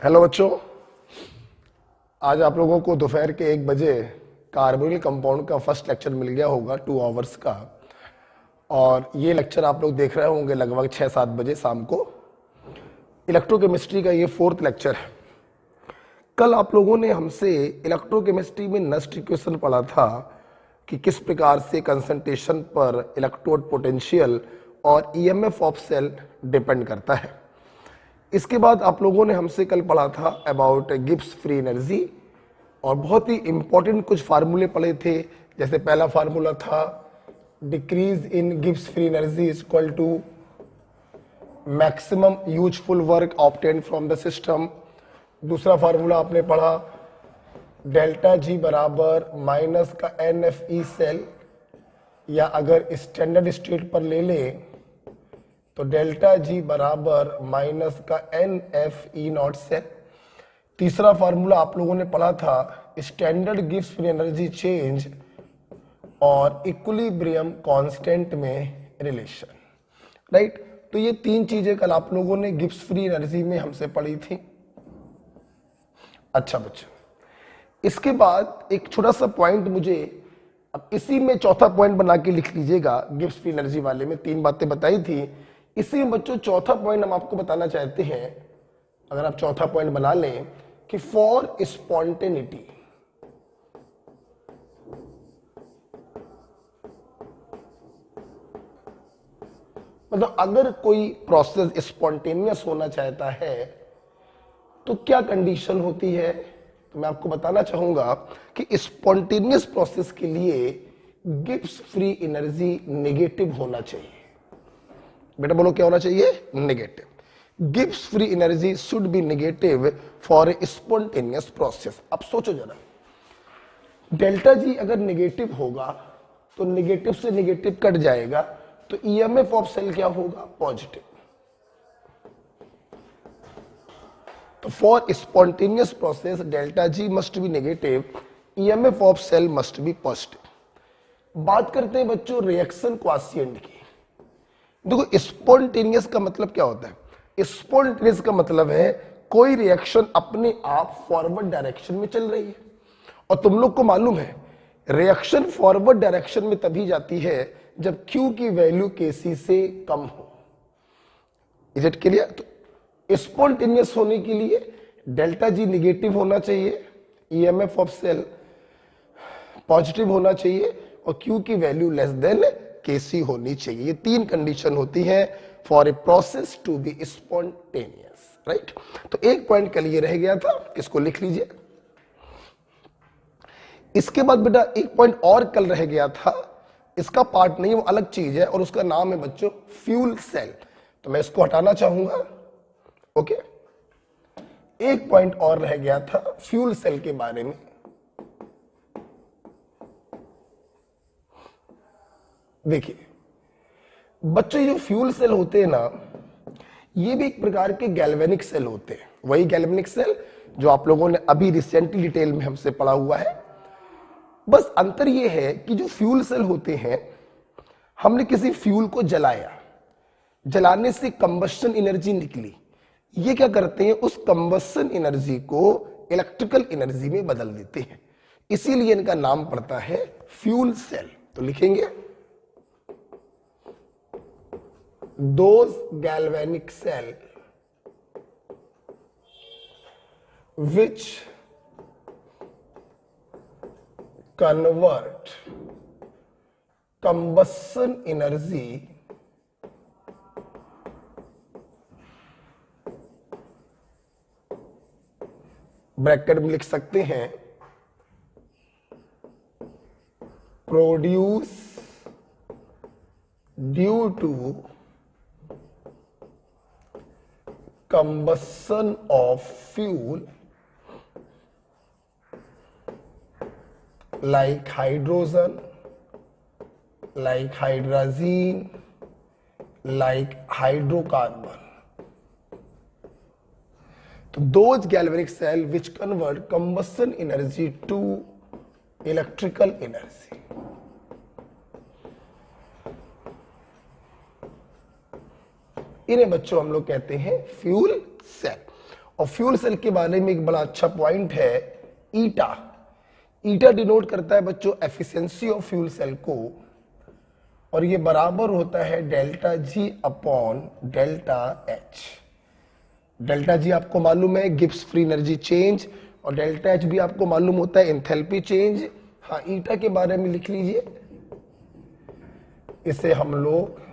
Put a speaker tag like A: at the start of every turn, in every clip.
A: Hello बच्चों, आज आप लोगों को दोपहर के 1 बजे कार्बोनिल कंपाउंड का फर्स्ट लेक्चर मिल गया होगा 2 आवर्स का। और ये लेक्चर आप लोग देख रहे होंगे लगभग 6-7 बजे शाम को। इलेक्ट्रोकेमिस्ट्री का ये 4th लेक्चर है। कल आप लोगों ने हमसे इलेक्ट्रोकेमिस्ट्री में नस्ट इक्वेशन पढ़ा था कि किस प्रकार से कंसंट्रेशन पर इलेक्ट्रोड पोटेंशियल और ईएमएफ ऑफ सेल डिपेंड करता है। इसके बाद आप लोगों ने हमसे कल पढ़ा था अबाउट गिब्स फ्री एनर्जी और बहुत ही इंपॉर्टेंट कुछ फार्मूले पढ़े थे। जैसे पहला फार्मूला था decrease in Gibbs free energy is equal to maximum useful work obtained from the system. दूसरा फार्मूला आपने पढ़ा डेल्टा जी बराबर माइनस का एन एफ ई सेल, या अगर स्टैंडर्ड स्टेट पर ले लें तो डेल्टा जी बराबर माइनस का n F E naught cell. तीसरा फार्मूला आप लोगों ने पढ़ा था standard Gibbs free energy change और इक्विलिब्रियम कांस्टेंट में रिलेशन, राइट। तो ये 3 चीजें कल आप लोगों ने गिब्स फ्री एनर्जी में हमसे पढ़ी थी। अच्छा बच्चों, इसके बाद एक छोटा सा पॉइंट मुझे अब इसी में चौथा पॉइंट बना के लिख लीजिएगा। गिब्स फ्री एनर्जी वाले में 3 बातें बताई थी, इसी में बच्चों चौथा पॉइंट हम आपको बताना चाहते हैं। अगर आप चौथा पॉइंट बना लें कि फॉर स्पॉन्टेनिटी, मतलब अगर कोई प्रोसेस स्पॉन्टेनियस होना चाहता है तो क्या कंडीशन होती है। तो मैं आपको बताना चाहूंगा कि स्पॉन्टेनियस प्रोसेस के लिए गिब्स फ्री एनर्जी नेगेटिव होना चाहिए। बेटा बोलो क्या होना चाहिए? Negative. Gibbs free energy should be negative for a spontaneous process. अब सोचो जरा, डेल्टा जी अगर नेगेटिव होगा तो नेगेटिव से नेगेटिव कट जाएगा, तो ईएमएफ ऑफ सेल क्या होगा? पॉजिटिव। तो for spontaneous process delta G must be negative, EMF of cell must be positive. बात करते हैं बच्चों रिएक्शन क्वाशिएंट की। देखो स्पॉन्टेनियस का मतलब क्या होता है? स्पॉन्टेनियस का मतलब है कोई रिएक्शन अपने आप फॉरवर्ड डायरेक्शन में चल रही है। और तुम लोग को मालूम है रिएक्शन फॉरवर्ड डायरेक्शन में तभी जाती है जब Q की वैल्यू Kc से कम हो। Is it clear? तो स्पॉन्टेनियस होने के लिए डेल्टा जी निगेटिव होना चाहिए, ईएमएफ ऑफ सेल पॉजिटिव होना चाहिए और Q की वैल्यू लेस देन Kc होनी चाहिए। ये 3 कंडीशन होती है for a process to be spontaneous, right. तो एक पॉइंट कल ये रह गया था, इसको लिख लीजिए। इसके बाद बेटा एक पॉइंट और कल रह गया था, इसका पार्ट नहीं, वो अलग चीज है और उसका नाम है बच्चों फ्यूल सेल। तो मैं इसको हटाना चाहूंगा। ओके, एक पॉइंट और रह गया था फ्यूल सेल के बारे में। देखिए बच्चों, ये फ्यूल सेल होते हैं ना, ये भी एक प्रकार के गैल्वेनिक सेल होते हैं। वही गैल्वेनिक सेल जो आप लोगों ने अभी रिसेंटली डिटेल में हमसे पढ़ा हुआ है। बस अंतर ये है कि जो फ्यूल सेल होते हैं, हमने किसी फ्यूल को जलाया, जलाने से कंबस्शन एनर्जी निकली। ये क्या करते हैं? उस कंबस्शन एनर्जी को इलेक्ट्रिकल एनर्जी में बदल देते हैं, इसीलिए इनका नाम पड़ता है फ्यूल सेल। तो लिखेंगे those galvanic cell which convert combustion energy bracket में लिख सकते हैं produce due to combustion of fuel like hydrogen, like hydrazine, like hydrocarbon. So those galvanic cell which convert combustion energy to electrical energy. इन्हें बच्चों हम लोग कहते हैं फ्यूल सेल। और फ्यूल सेल के बारे में एक बड़ा अच्छा पॉइंट है ईटा। ईटा डिनोट करता है बच्चों एफिशिएंसी ऑफ फ्यूल सेल को, और ये बराबर होता है delta G upon delta H. Delta G आपको मालूम है गिब्स फ्री एनर्जी चेंज, और डेल्टा एच भी आपको मालूम होता है एंथैल्पी चेंज। हाँ, ईटा के बारे में लिख लीजिए, इसे हम लोग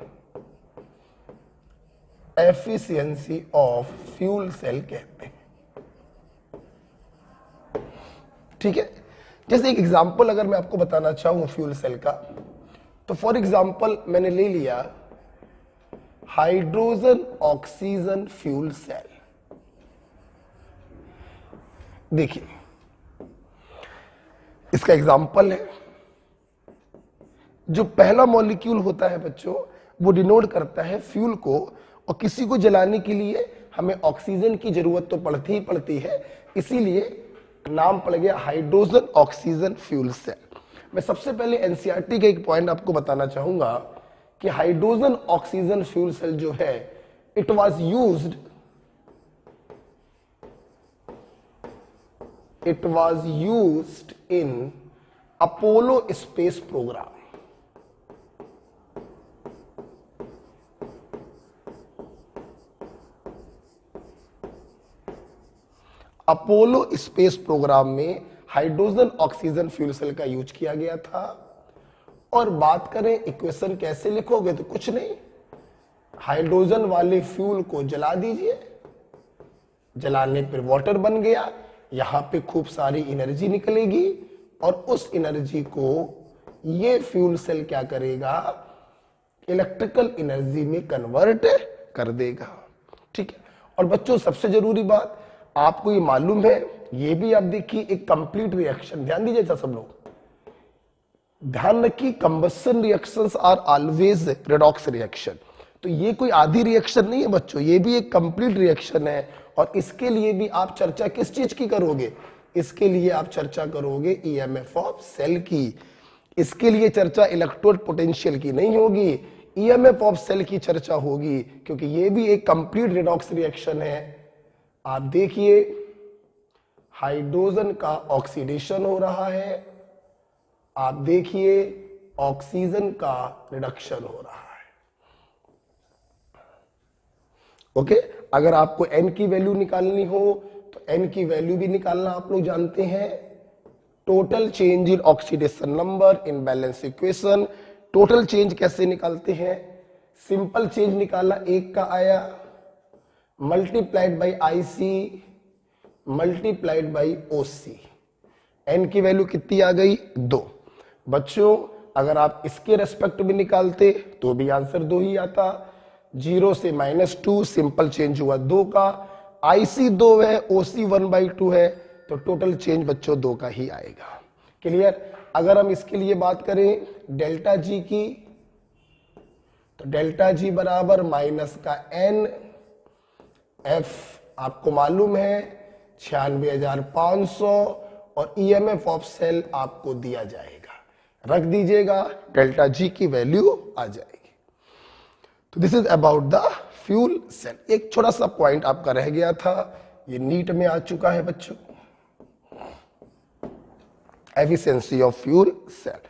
A: एफिशिएंसी ऑफ फ्यूल सेल कहते हैं। ठीक है, जैसे एक एग्जांपल अगर मैं आपको बताना चाहूं फ्यूल सेल का, तो फॉर एग्जांपल मैंने ले लिया हाइड्रोजन ऑक्सीजन फ्यूल सेल। देखिए इसका एग्जांपल है, जो पहला मॉलिक्यूल होता है बच्चों वो डिनोट करता है फ्यूल को, और किसी को जलाने के लिए हमें ऑक्सीजन की जरूरत तो पड़ती ही पड़ती है, इसीलिए नाम पड़ गया हाइड्रोजन ऑक्सीजन फ्यूल सेल। मैं सबसे पहले एनसीईआरटी का एक पॉइंट आपको बताना चाहूंगा कि हाइड्रोजन ऑक्सीजन फ्यूल सेल जो है it was used in Apollo space programme. Apollo space programme में हाइड्रोजन ऑक्सीजन फ्यूल सेल का यूज किया गया था। और बात करें इक्वेशन कैसे लिखोगे, तो कुछ नहीं, हाइड्रोजन वाले फ्यूल को जला दीजिए, जलाने पर वाटर बन गया, यहां पे खूब सारी एनर्जी निकलेगी, और उस एनर्जी को ये फ्यूल सेल क्या करेगा, इलेक्ट्रिकल एनर्जी में कन्वर्ट कर देगा। ठीक है, और बच्चों सबसे जरूरी बात आपको ये मालूम है, ये भी आप देखिए एक कंप्लीट रिएक्शन, ध्यान दीजिए सब लोग, ध्यान रखिए combustion reactions are always redox reaction. तो ये कोई आधी रिएक्शन नहीं है बच्चों, ये भी एक कंप्लीट रिएक्शन है। और इसके लिए भी आप चर्चा किस चीज की करोगे, इसके लिए आप चर्चा करोगे ईएमएफ ऑफ सेल की। इसके लिए चर्चा इलेक्ट्रोड पोटेंशियल की नहीं होगी, ईएमएफ ऑफ सेल की चर्चा होगी, क्योंकि ये भी एक कंप्लीट रेडॉक्स रिएक्शन है। आप देखिए हाइड्रोजन का ऑक्सीडेशन हो रहा है, आप देखिए ऑक्सीजन का रिडक्शन हो रहा है। ओके, अगर आपको एन की वैल्यू निकालनी हो तो एन की वैल्यू भी निकालना आप लोग जानते हैं, total change in oxidation number in balance equation. Total change कैसे निकालते हैं, सिंपल चेंज निकाला, एक का आया multiplied by IC multiplied by OC। N की वैल्यू कितनी आ गई, 2। बच्चों अगर आप इसके रेस्पेक्ट में निकालते तो भी आंसर 2 ही आता, 0 से -2, सिंपल चेंज हुआ 2 का, IC 2 है, OC 1/2 है, तो टोटल चेंज बच्चों 2 का ही आएगा। क्लियर। अगर हम इसके लिए बात करें डेल्टा जी की, तो डेल्टा जी बराबर माइनस का n, F आपको मालूम है 96,500, और ईएमएफ ऑफ सेल आपको दिया जाएगा, रख दीजिएगा, डेल्टा जी की वैल्यू आ जाएगी। तो this is about the fuel cell. एक छोटा सा पॉइंट आपका रह गया था, ये नीट में आ चुका है बच्चों, एफिशिएंसी ऑफ फ्यूल सेल।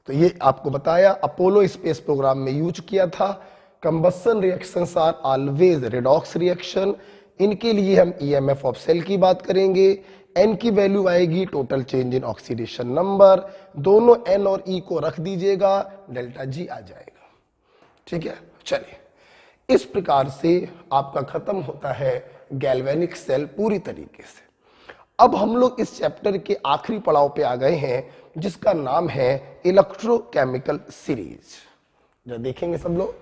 A: तो ये आपको बताया अपोलो स्पेस प्रोग्राम में यूज किया था। Combustion reactions are always redox reaction, इनके लिए हम ईएमएफ ऑफ सेल की बात करेंगे। एन की वैल्यू आएगी total change in oxidation number, दोनों एन और ई को रख दीजिएगा, डेल्टा जी आ जाएगा। ठीक है, चलिए इस प्रकार से आपका खत्म होता है गैल्वेनिक सेल पूरी तरीके से। अब हम लोग इस चैप्टर के आखिरी पड़ाव पे आ गए हैं, जिसका नाम है इलेक्ट्रोकेमिकल सीरीज। जो देखेंगे सब लोग,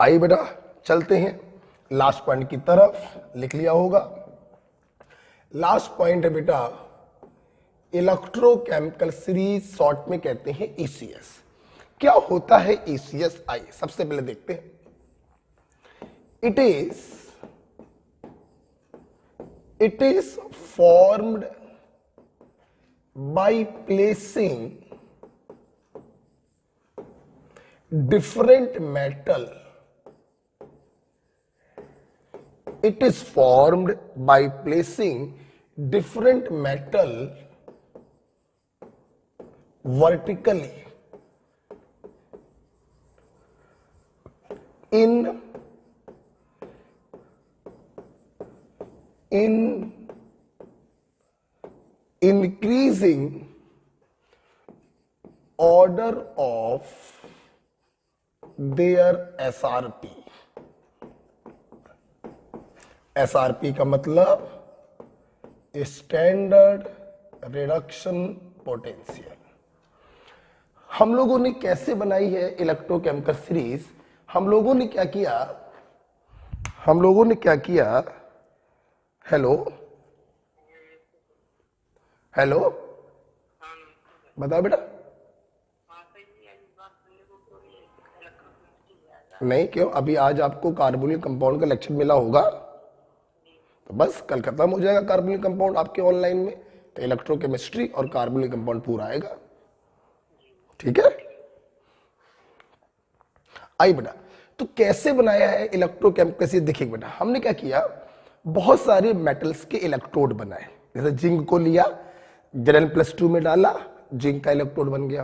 A: आइए बेटा चलते हैं लास्ट पॉइंट की तरफ। लिख लिया होगा, लास्ट पॉइंट है बेटा इलेक्ट्रोकेमिकल सीरीज, शॉर्ट में कहते हैं ईसीएस। क्या होता है ईसीएस, आइए सबसे पहले देखते हैं। It is It is formed by placing different metal. It is formed by placing different metal vertically in increasing order of their SRP. SRP का मतलब स्टैंडर्ड रिडक्शन पोटेंशियल। हम लोगों ने कैसे बनाई है इलेक्ट्रोकेमिकल सीरीज? हम लोगों ने क्या किया, हेलो हेलो, बताओ बेटा। नहीं क्यों? अभी आज आपको कार्बोनिल कंपाउंड का लेक्चर मिला होगा, तो बस कल खत्म हो जाएगा कार्बोनिल कंपाउंड आपके ऑनलाइन में, तो इलेक्ट्रोकेमिस्ट्री और कार्बोनिल कंपाउंड पूरा आएगा। ठीक है, आई बेटा। तो कैसे बनाया है इलेक्ट्रोकेमिकल? देखिए बेटा, हमने क्या किया, बहुत सारे मेटल्स के इलेक्ट्रोड बनाए। जैसे जिंक को लिया, Zn+2 में डाला, जिंक का इलेक्ट्रोड बन गया।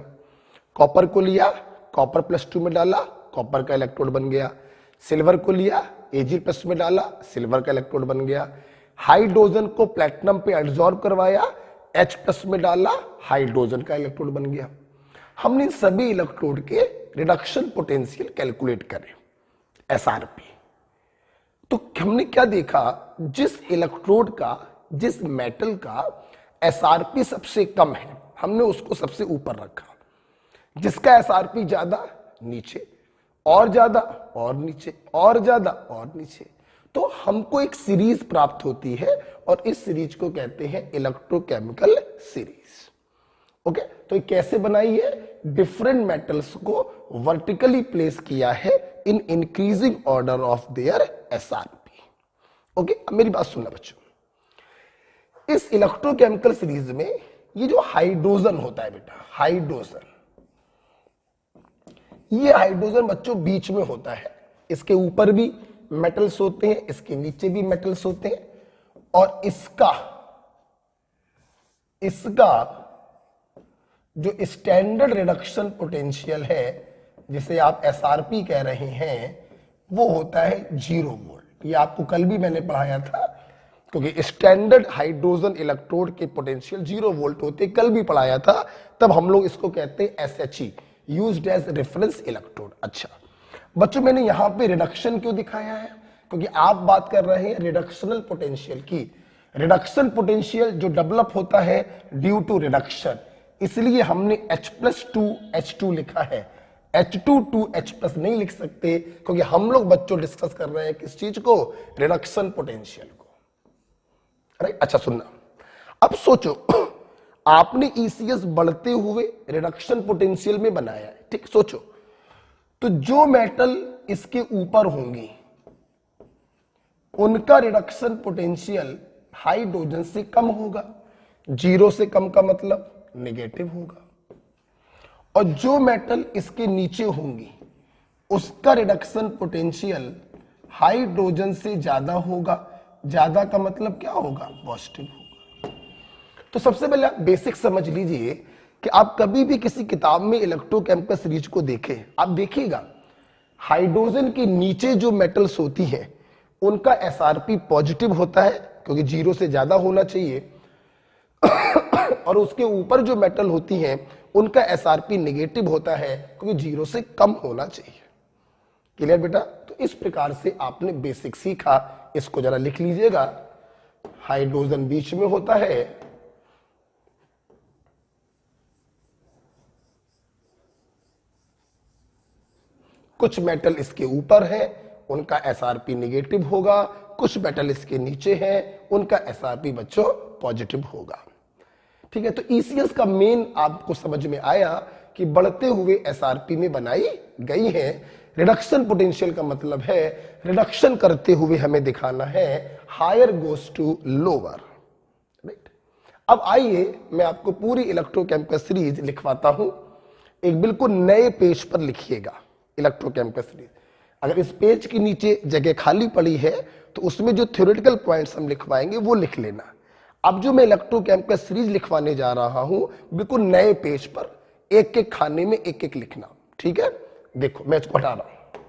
A: कॉपर को लिया, कॉपर +2 में डाला, कॉपर का इलेक्ट्रोड बन गया। सिल्वर को लिया, Ag+ में डाला, सिल्वर का इलेक्ट्रोड बन गया। हाइड्रोजन को प्लेटिनम पे एब्जॉर्ब करवाया, H+ में डाला, हाइड्रोजन का इलेक्ट्रोड बन गया। हमने सभी इलेक्ट्रोड के रिडक्शन पोटेंशियल कैलकुलेट करे, SRP। तो हमने क्या देखा, जिस इलेक्ट्रोड का, जिस मेटल का SRP सबसे कम है, हमने उसको सबसे ऊपर रखा। जिसका SRP ज्यादा, नीचे, और ज्यादा और नीचे, और ज्यादा और नीचे। तो हमको एक सीरीज प्राप्त होती है और इस सीरीज को कहते हैं इलेक्ट्रोकेमिकल सीरीज। ओके, तो ये कैसे बनाई है? डिफरेंट मेटल्स को वर्टिकली प्लेस किया है in increasing order of their SRP। Okay, अब मेरी बात सुनना बच्चों, इस इलेक्ट्रोकेमिकल सीरीज में ये जो हाइड्रोजन होता है बेटा, हाइड्रोजन, ये हाइड्रोजन बच्चों बीच में होता है। इसके ऊपर भी मेटल्स होते हैं, इसके नीचे भी मेटल्स होते हैं, और इसका जो स्टैंडर्ड रिडक्शन पोटेंशियल है, जिसे आप SRP कह रहे हैं, वो होता है 0 वोल्ट। ये आपको कल भी मैंने पढ़ाया था, क्योंकि स्टैंडर्ड हाइड्रोजन इलेक्ट्रोड के पोटेंशियल 0 वोल्ट होते, कल भी पढ़ाया था। तब हम लोग इसको कहते हैं SHE, used as reference electrode. अच्छा बच्चों, मैंने यहां पे रिडक्शन क्यों दिखाया है? क्योंकि आप बात कर रहे हैं रिडक्शनल पोटेंशियल की। रिडक्शन पोटेंशियल जो डेवलप होता है ड्यू टू रिडक्शन, इसलिए हमने H+2H2 लिखा है। H2 नहीं लिख सकते, क्योंकि हम लोग बच्चों डिस्कस कर रहे हैं किस चीज को? रिडक्शन पोटेंशियल को। राइट, अच्छा सुनना, अब सोचो आपने ECS बढ़ते हुए रिडक्शन पोटेंशियल में बनाया है, ठीक? सोचो, तो जो मेटल इसके ऊपर होंगी उनका रिडक्शन पोटेंशियल हाइड्रोजन से कम होगा। 0 से कम का मतलब नेगेटिव होगा। और जो मेटल इसके नीचे होंगी उसका रिडक्शन पोटेंशियल हाइड्रोजन से ज्यादा होगा। ज्यादा का मतलब क्या होगा? पॉजिटिव होगा। तो सबसे पहले आप बेसिक समझ लीजिए कि आप कभी भी किसी किताब में इलेक्ट्रोकेमिकल सीरीज को देखें, आप देखिएगा हाइड्रोजन के नीचे जो मेटल्स होती हैं उनका SRP पॉजिटिव होता है, क्योंकि 0 से ज्यादा होना चाहिए। और उसके ऊपर जो मेटल होती हैं उनका SRP नेगेटिव होता है, क्योंकि 0 से कम होना चाहिए। क्लियर बेटा? तो इस प्रकार से आपने बेसिक सीखा। इसको जरा लिख लीजिएगा, हाइड्रोजन बीच में होता है, कुछ मेटल इसके ऊपर है उनका SRP नेगेटिव होगा, कुछ मेटल इसके नीचे हैं उनका SRP बच्चों पॉजिटिव होगा। ठीक है, तो ECS का मेन आपको समझ में आया कि बढ़ते हुए SRP में बनाई गई है रिडक्शन पोटेंशियल का मतलब है रिडक्शन करते हुए हमें दिखाना है higher goes to lower, right. अब आइए मैं आपको पूरी इलेक्ट्रोकेमिकल सीरीज लिखवाता हूं, एक बिल्कुल नए पेज पर लिखिएगा इलेक्ट्रोकेमिकल सीरीज। अगर इस पेज के नीचे जगह खाली पड़ी है तो उसमें जो थ्योरेटिकल पॉइंट्स हम लिखवाएंगे वो लिख लेना। अब जो मैं इलेक्ट्रोकेमिकल सीरीज लिखवाने जा रहा हूं बिल्कुल नए पेज पर, एक एक खाने में एक एक लिखना, ठीक है। देखो मैं इसको हटा रहा हूं,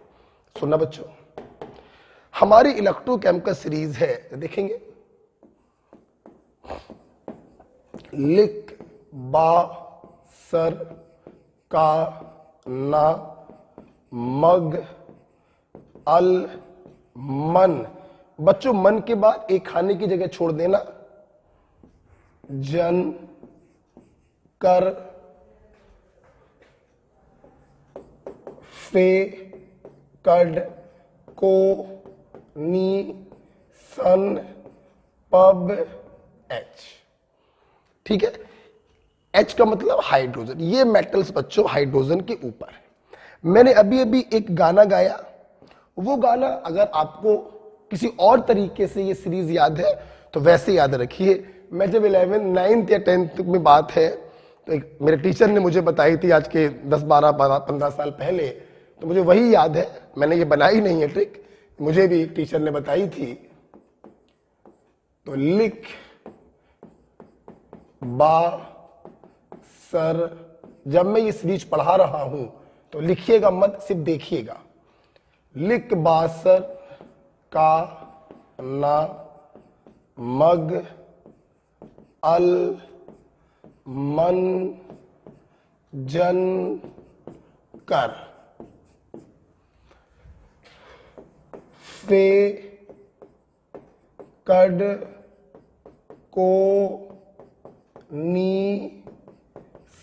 A: सुनना बच्चों। हमारी इलेक्ट्रोकेमिकल सीरीज है, देखेंगे, लिख बा सर का ना मग अल मन। बच्चों मन के बाद एक खाने की जगह छोड़ देना, जन कर फे कड को नी सन पब एच, ठीक है। एच का मतलब हाइड्रोजन, ये मेटल्स बच्चों हाइड्रोजन के ऊपर है। मैंने अभी अभी एक गाना गाया, वो गाना अगर आपको किसी और तरीके से ये सीरीज याद है तो वैसे याद रखिए। मैं जब 11th 9th या 10th में बात है तो एक मेरे टीचर ने मुझे बताई थी आज के 10-12-15 साल पहले, तो मुझे वही याद है। मैंने ये बनाई नहीं है ट्रिक, मुझे भी एक टीचर ने बताई थी। तो लिख बा सर, जब मैं ये सीरीज पढ़ा रहा हूं तो लिखिएगा मत, सिर्फ देखिएगा। लिख बासर का ना मग अल मन जन कर फे कड को नी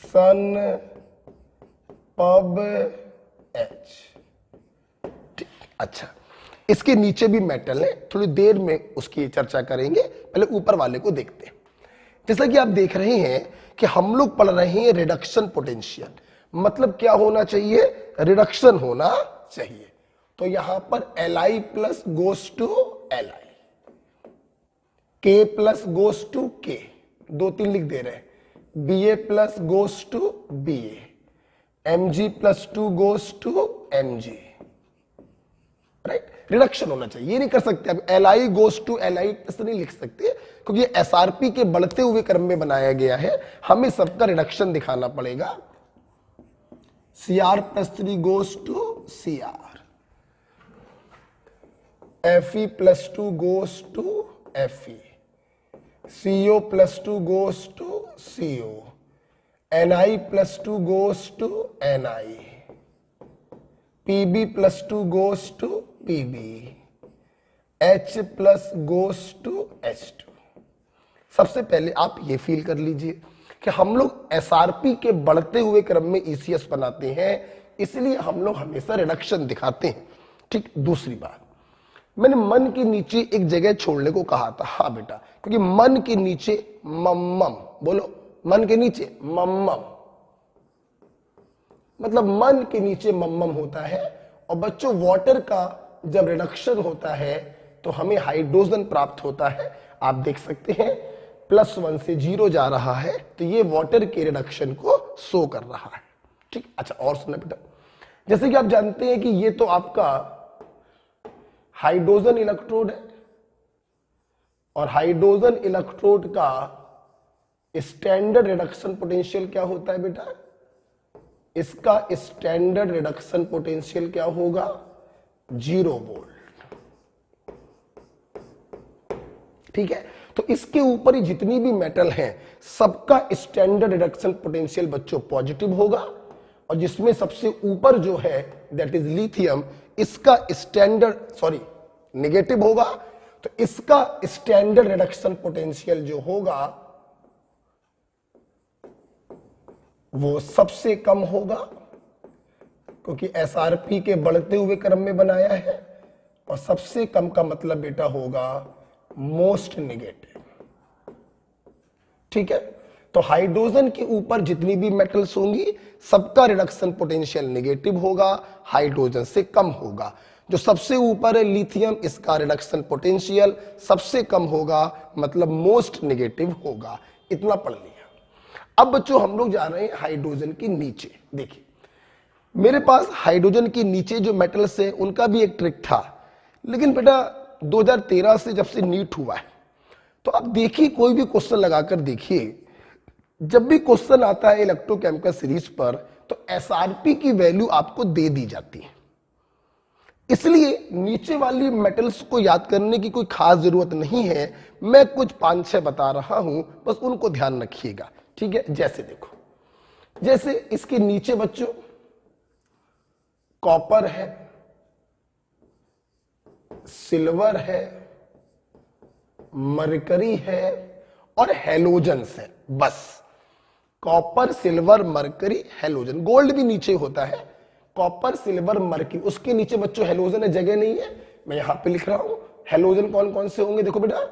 A: सन पब एच, ठीक। अच्छा, इसके नीचे भी मेटल है, थोड़ी देर में उसकी चर्चा करेंगे, पहले ऊपर वाले को देखते हैं। जैसा कि आप देख रहे हैं कि हम लोग पढ़ रहे हैं रिडक्शन पोटेंशियल, मतलब क्या होना चाहिए, रिडक्शन होना चाहिए। तो यहां पर Li plus goes to Li, K plus goes to K, 2-3 लिख दे रहे हैं, Ba plus goes to Ba, Mg plus 2 goes to Mg, right. Reduction होना चाहिए, ये नहीं कर सकते अब Li गोस टू Li ऐसे नहीं लिख सकते, क्योंकि SRP के बढ़ते हुए क्रम में बनाया गया है, हमें सबका रिडक्शन दिखाना पड़ेगा। Cr plus 3 goes to Cr, Fe plus 2 goes to Fe, CO plus 2 goes to CO, Ni plus 2 goes to Ni, Pb plus 2 goes to Pb, H plus goes to H2। सबसे पहले आप ये feel कर लीजिए कि हम लोग SRP के बढ़ते हुए क्रम में ECS बनाते हैं, इसलिए हम लोग हमेशा रिडक्शन दिखाते हैं, ठीक। दूसरी बात, मैंने मन के नीचे एक जगह छोड़ने को कहा था, हाँ बेटा, क्योंकि मन के नीचे मम्मम, बोलो मन के नीचे मम्मम, मतलब मन के नीचे मम्मम होता है। और बच्चों वाटर का जब रिडक्शन होता है तो हमें हाइड्रोजन प्राप्त होता है, आप देख सकते हैं +1 से 0 जा रहा है, तो ये वाटर के रिडक्शन को शो कर रहा है, ठीक। अच्छा और सुना बेटा, जैसे कि आप जानते हैं कि ये तो आपका हाइड्रोजन इलेक्ट्रोड है, और हाइड्रोजन इलेक्ट्रोड का स्टैंडर्ड रिडक्शन पोटेंशियल क्या होता है बेटा, इसका स्टैंडर्ड रिडक्शन पोटेंशियल क्या होगा, 0 वोल्ट, ठीक है। तो इसके ऊपर ही जितनी भी मेटल हैं सबका स्टैंडर्ड रिडक्शन पोटेंशियल बच्चों पॉजिटिव होगा, और जिसमें सबसे ऊपर जो है दैट इज लिथियम, इसका स्टैंडर्ड नेगेटिव होगा। तो इसका स्टैंडर्ड रिडक्शन पोटेंशियल जो होगा वो सबसे कम होगा, क्योंकि SRP के बढ़ते हुए क्रम में बनाया है, और सबसे कम का मतलब बेटा होगा मोस्ट नेगेटिव, ठीक है। तो हाइड्रोजन के ऊपर जितनी भी मेटल्स होंगी सबका रिडक्शन पोटेंशियल नेगेटिव होगा, हाइड्रोजन से कम होगा। जो सबसे ऊपर है लिथियम, इसका रिडक्शन पोटेंशियल सबसे कम होगा, मतलब मोस्ट नेगेटिव होगा। इतना पढ़ लिया। अब बच्चों हम लोग जा रहे हैं हाइड्रोजन के नीचे। देखिए मेरे पास हाइड्रोजन के नीचे जो मेटल्स है उनका भी एक ट्रिक था, लेकिन बेटा 2013 से जब से नीट हुआ है तो आप देखिए कोई भी क्वेश्चन लगाकर देखिए, जब भी क्वेश्चन आता है इलेक्ट्रोकेमिकल सीरीज पर तो एसआरपी की वैल्यू आपको दे दी जाती है। इसलिए नीचे वाली मेटल्स को याद करने की कोई खास जरूरत नहीं है, मैं कुछ 5-6 बता रहा हूं, बस उनको ध्यान रखिएगा, ठीक है। जैसे देखो, जैसे इसके नीचे बच्चों कॉपर है, सिल्वर है, मरकरी है और हेलोजन्स है। बस copper, silver, mercury, halogen. Gold भी नीचे होता है, कॉपर, सिल्वर, मरकरी, उसके नीचे बच्चों हेलोजन है, जगह नहीं है, मैं यहां पे लिख रहा हूं। हेलोजन कौन कौन से होंगे, देखो बेटा,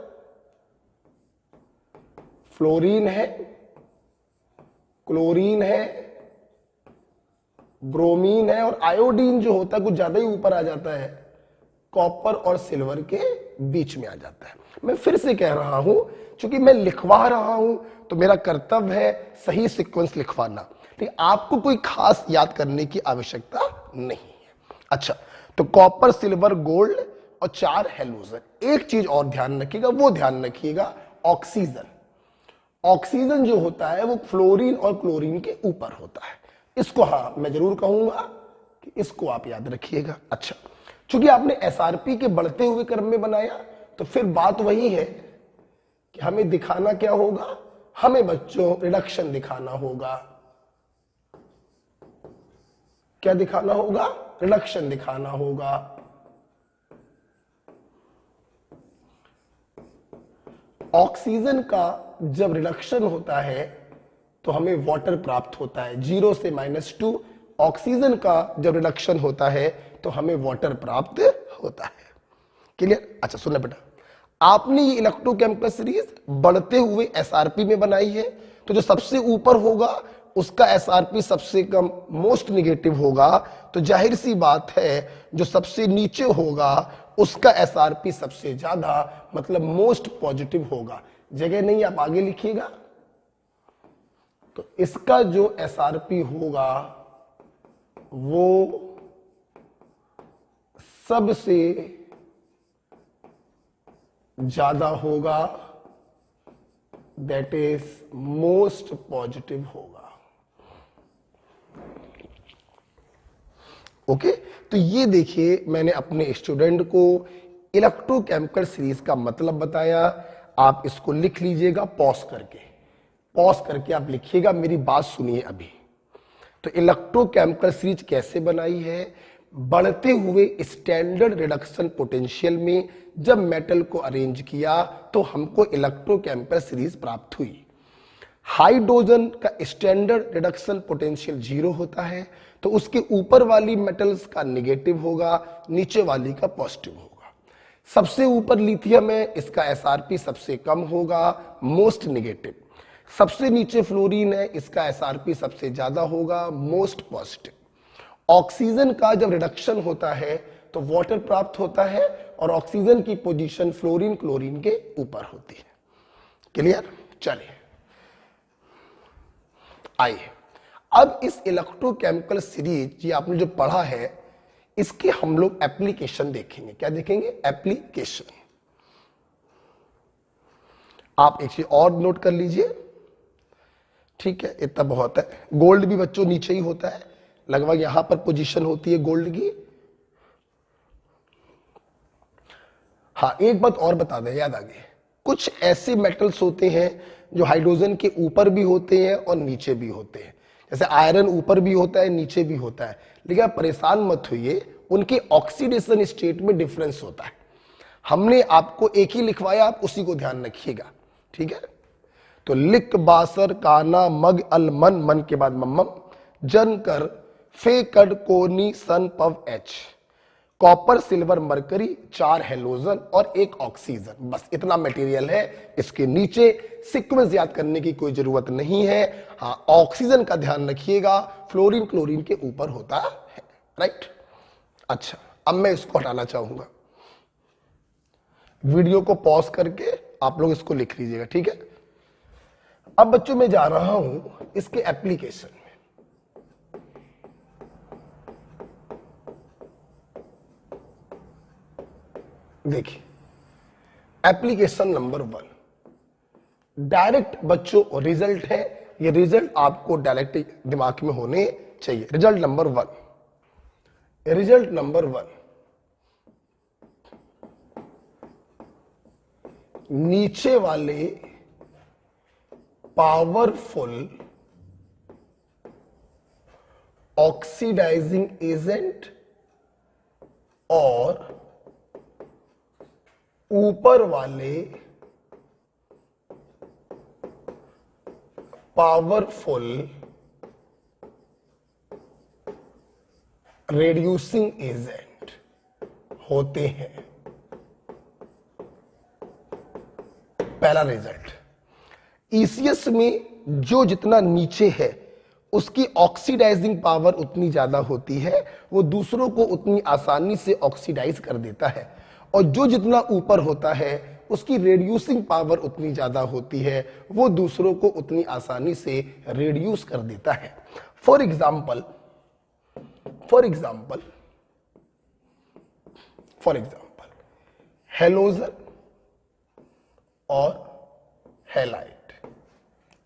A: फ्लोरीन है, क्लोरीन है, ब्रोमीन है और आयोडीन जो होता है कुछ ज्यादा ही ऊपर आ जाता है, कॉपर और सिल्वर के बीच में आ जाता है। मैं फिर से कह रहा हूं, क्योंकि मैं लिखवा रहा हूं तो मेरा कर्तव्य है सही सीक्वेंस लिखवाना, लेकिन आपको कोई खास याद करने की आवश्यकता नहीं है। अच्छा, तो कॉपर, सिल्वर, गोल्ड और 4 हेलोजन। एक चीज और ध्यान रखिएगा, वो ध्यान रखिएगा ऑक्सीजन। ऑक्सीजन जो होता है वो फ्लोरीन और क्लोरीन के ऊपर होता है। इसको हाँ मैं जरूर कहूंगा कि इसको आप याद रखिएगा। अच्छा, चूंकि आपने एसआरपी के बढ़ते हुए क्रम में बनाया तो फिर बात वही है कि हमें दिखाना क्या होगा, हमें बच्चों रिडक्शन दिखाना होगा। क्या दिखाना होगा, रिडक्शन दिखाना होगा। ऑक्सीजन का जब रिडक्शन होता है तो हमें वाटर प्राप्त होता है, 0 से -2। ऑक्सीजन का जब रिडक्शन होता है तो हमें वाटर प्राप्त होता है। क्लियर? अच्छा सुनना बेटा, आपने ये इलेक्ट्रोकेमिकल सीरीज बढ़ते हुए एसआरपी में बनाई है, तो जो सबसे ऊपर होगा उसका एसआरपी सबसे कम, मोस्ट नेगेटिव होगा। तो जाहिर सी बात है जो सबसे नीचे होगा उसका एसआरपी सबसे ज्यादा, मतलब मोस्ट पॉजिटिव होगा। जगह नहीं, आप आगे लिखिएगा। तो इसका जो एसआरपी होगा वो सबसे ज्यादा होगा, दैट इज मोस्ट पॉजिटिव होगा। ओके, तो ये देखिए मैंने अपने स्टूडेंट को इलेक्ट्रोकेमिकल सीरीज का मतलब बताया। आप इसको लिख लीजिएगा पॉज करके आप लिखिएगा, मेरी बात सुनिए अभी। तो इलेक्ट्रोकेमिकल सीरीज कैसे बनाई है, बढ़ते हुए स्टैंडर्ड रिडक्शन पोटेंशियल में जब मेटल को अरेंज किया तो हमको इलेक्ट्रोकेमिकल सीरीज प्राप्त हुई। हाइड्रोजन का स्टैंडर्ड रिडक्शन पोटेंशियल 0 होता है, तो उसके ऊपर वाली मेटल्स का नेगेटिव होगा, नीचे वाली का पॉजिटिव होगा। सबसे ऊपर लिथियम है, इसका एसआरपी सबसे कम होगा, मोस्ट नेगेटिव। सबसे नीचे फ्लोरीन है, इसका एसआरपी सबसे ज्यादा होगा, मोस्ट पॉजिटिव। ऑक्सीजन का जब रिडक्शन होता है तो वाटर प्राप्त होता है और ऑक्सीजन की पोजीशन फ्लोरीन क्लोरीन के ऊपर होती है। क्लियर? चलिए आइए अब इस इलेक्ट्रोकेमिकल सीरीज ये आपने जो पढ़ा है इसके हम लोग एप्लीकेशन देखेंगे। क्या देखेंगे? एप्लीकेशन। आप एक चीज और नोट कर लीजिए, ठीक है, इतना बहुत है। गोल्ड भी बच्चों नीचे ही होता है, लगभग यहां पर पोजीशन होती है गोल्ड की। हाँ, एक बात और बता दें, याद आ गई, कुछ ऐसे मेटल्स होते हैं जो हाइड्रोजन के ऊपर भी होते हैं और नीचे भी होते हैं। जैसे आयरन ऊपर भी होता है, नीचे भी होता है, लेकिन आप परेशान मत होइए, उनके ऑक्सीडेशन स्टेट में डिफरेंस होता है। हमने आपको एक ही लिखवाया, आप उसी को ध्यान रखिएगा, ठीक है। तो लिक, बासर, काना, मग, अल, मन के बाद मम्मम, जन, कर, फे, कड, कोनी, सन, पव, एच। कॉपर, सिल्वर, मरकरी, 4 हेलोजन और 1 ऑक्सीजन। बस इतना मटेरियल है। इसके नीचे सीक्वेंस याद करने की कोई जरूरत नहीं है। हाँ, ऑक्सीजन का ध्यान रखिएगा, फ्लोरीन क्लोरीन के ऊपर होता है। राइट। अच्छा, अब मैं इसको हटाना चाहूंगा। वीडियो को पॉज करके आप लोग इसको लिख लीजिएगा, ठीक है। अब बच्चों मैं जा रहा हूं इसके एप्लीकेशन में। देखिए, एप्लीकेशन नंबर 1 डायरेक्ट बच्चों रिजल्ट है। ये रिजल्ट आपको डायरेक्ट दिमाग में होने चाहिए। रिजल्ट नंबर 1, नीचे वाले पावरफुल ऑक्सीडाइजिंग एजेंट और ऊपर वाले पावरफुल रेड्यूसिंग एजेंट होते हैं। पहला रिजल्ट, ईसीएस में जो जितना नीचे है उसकी ऑक्सीडाइजिंग पावर उतनी ज्यादा होती है, वो दूसरों को उतनी आसानी से ऑक्सीडाइज कर देता है। और जो जितना ऊपर होता है उसकी रेड्यूसिंग पावर उतनी ज्यादा होती है, वो दूसरों को उतनी आसानी से रेड्यूस कर देता है। फॉर एग्जाम्पल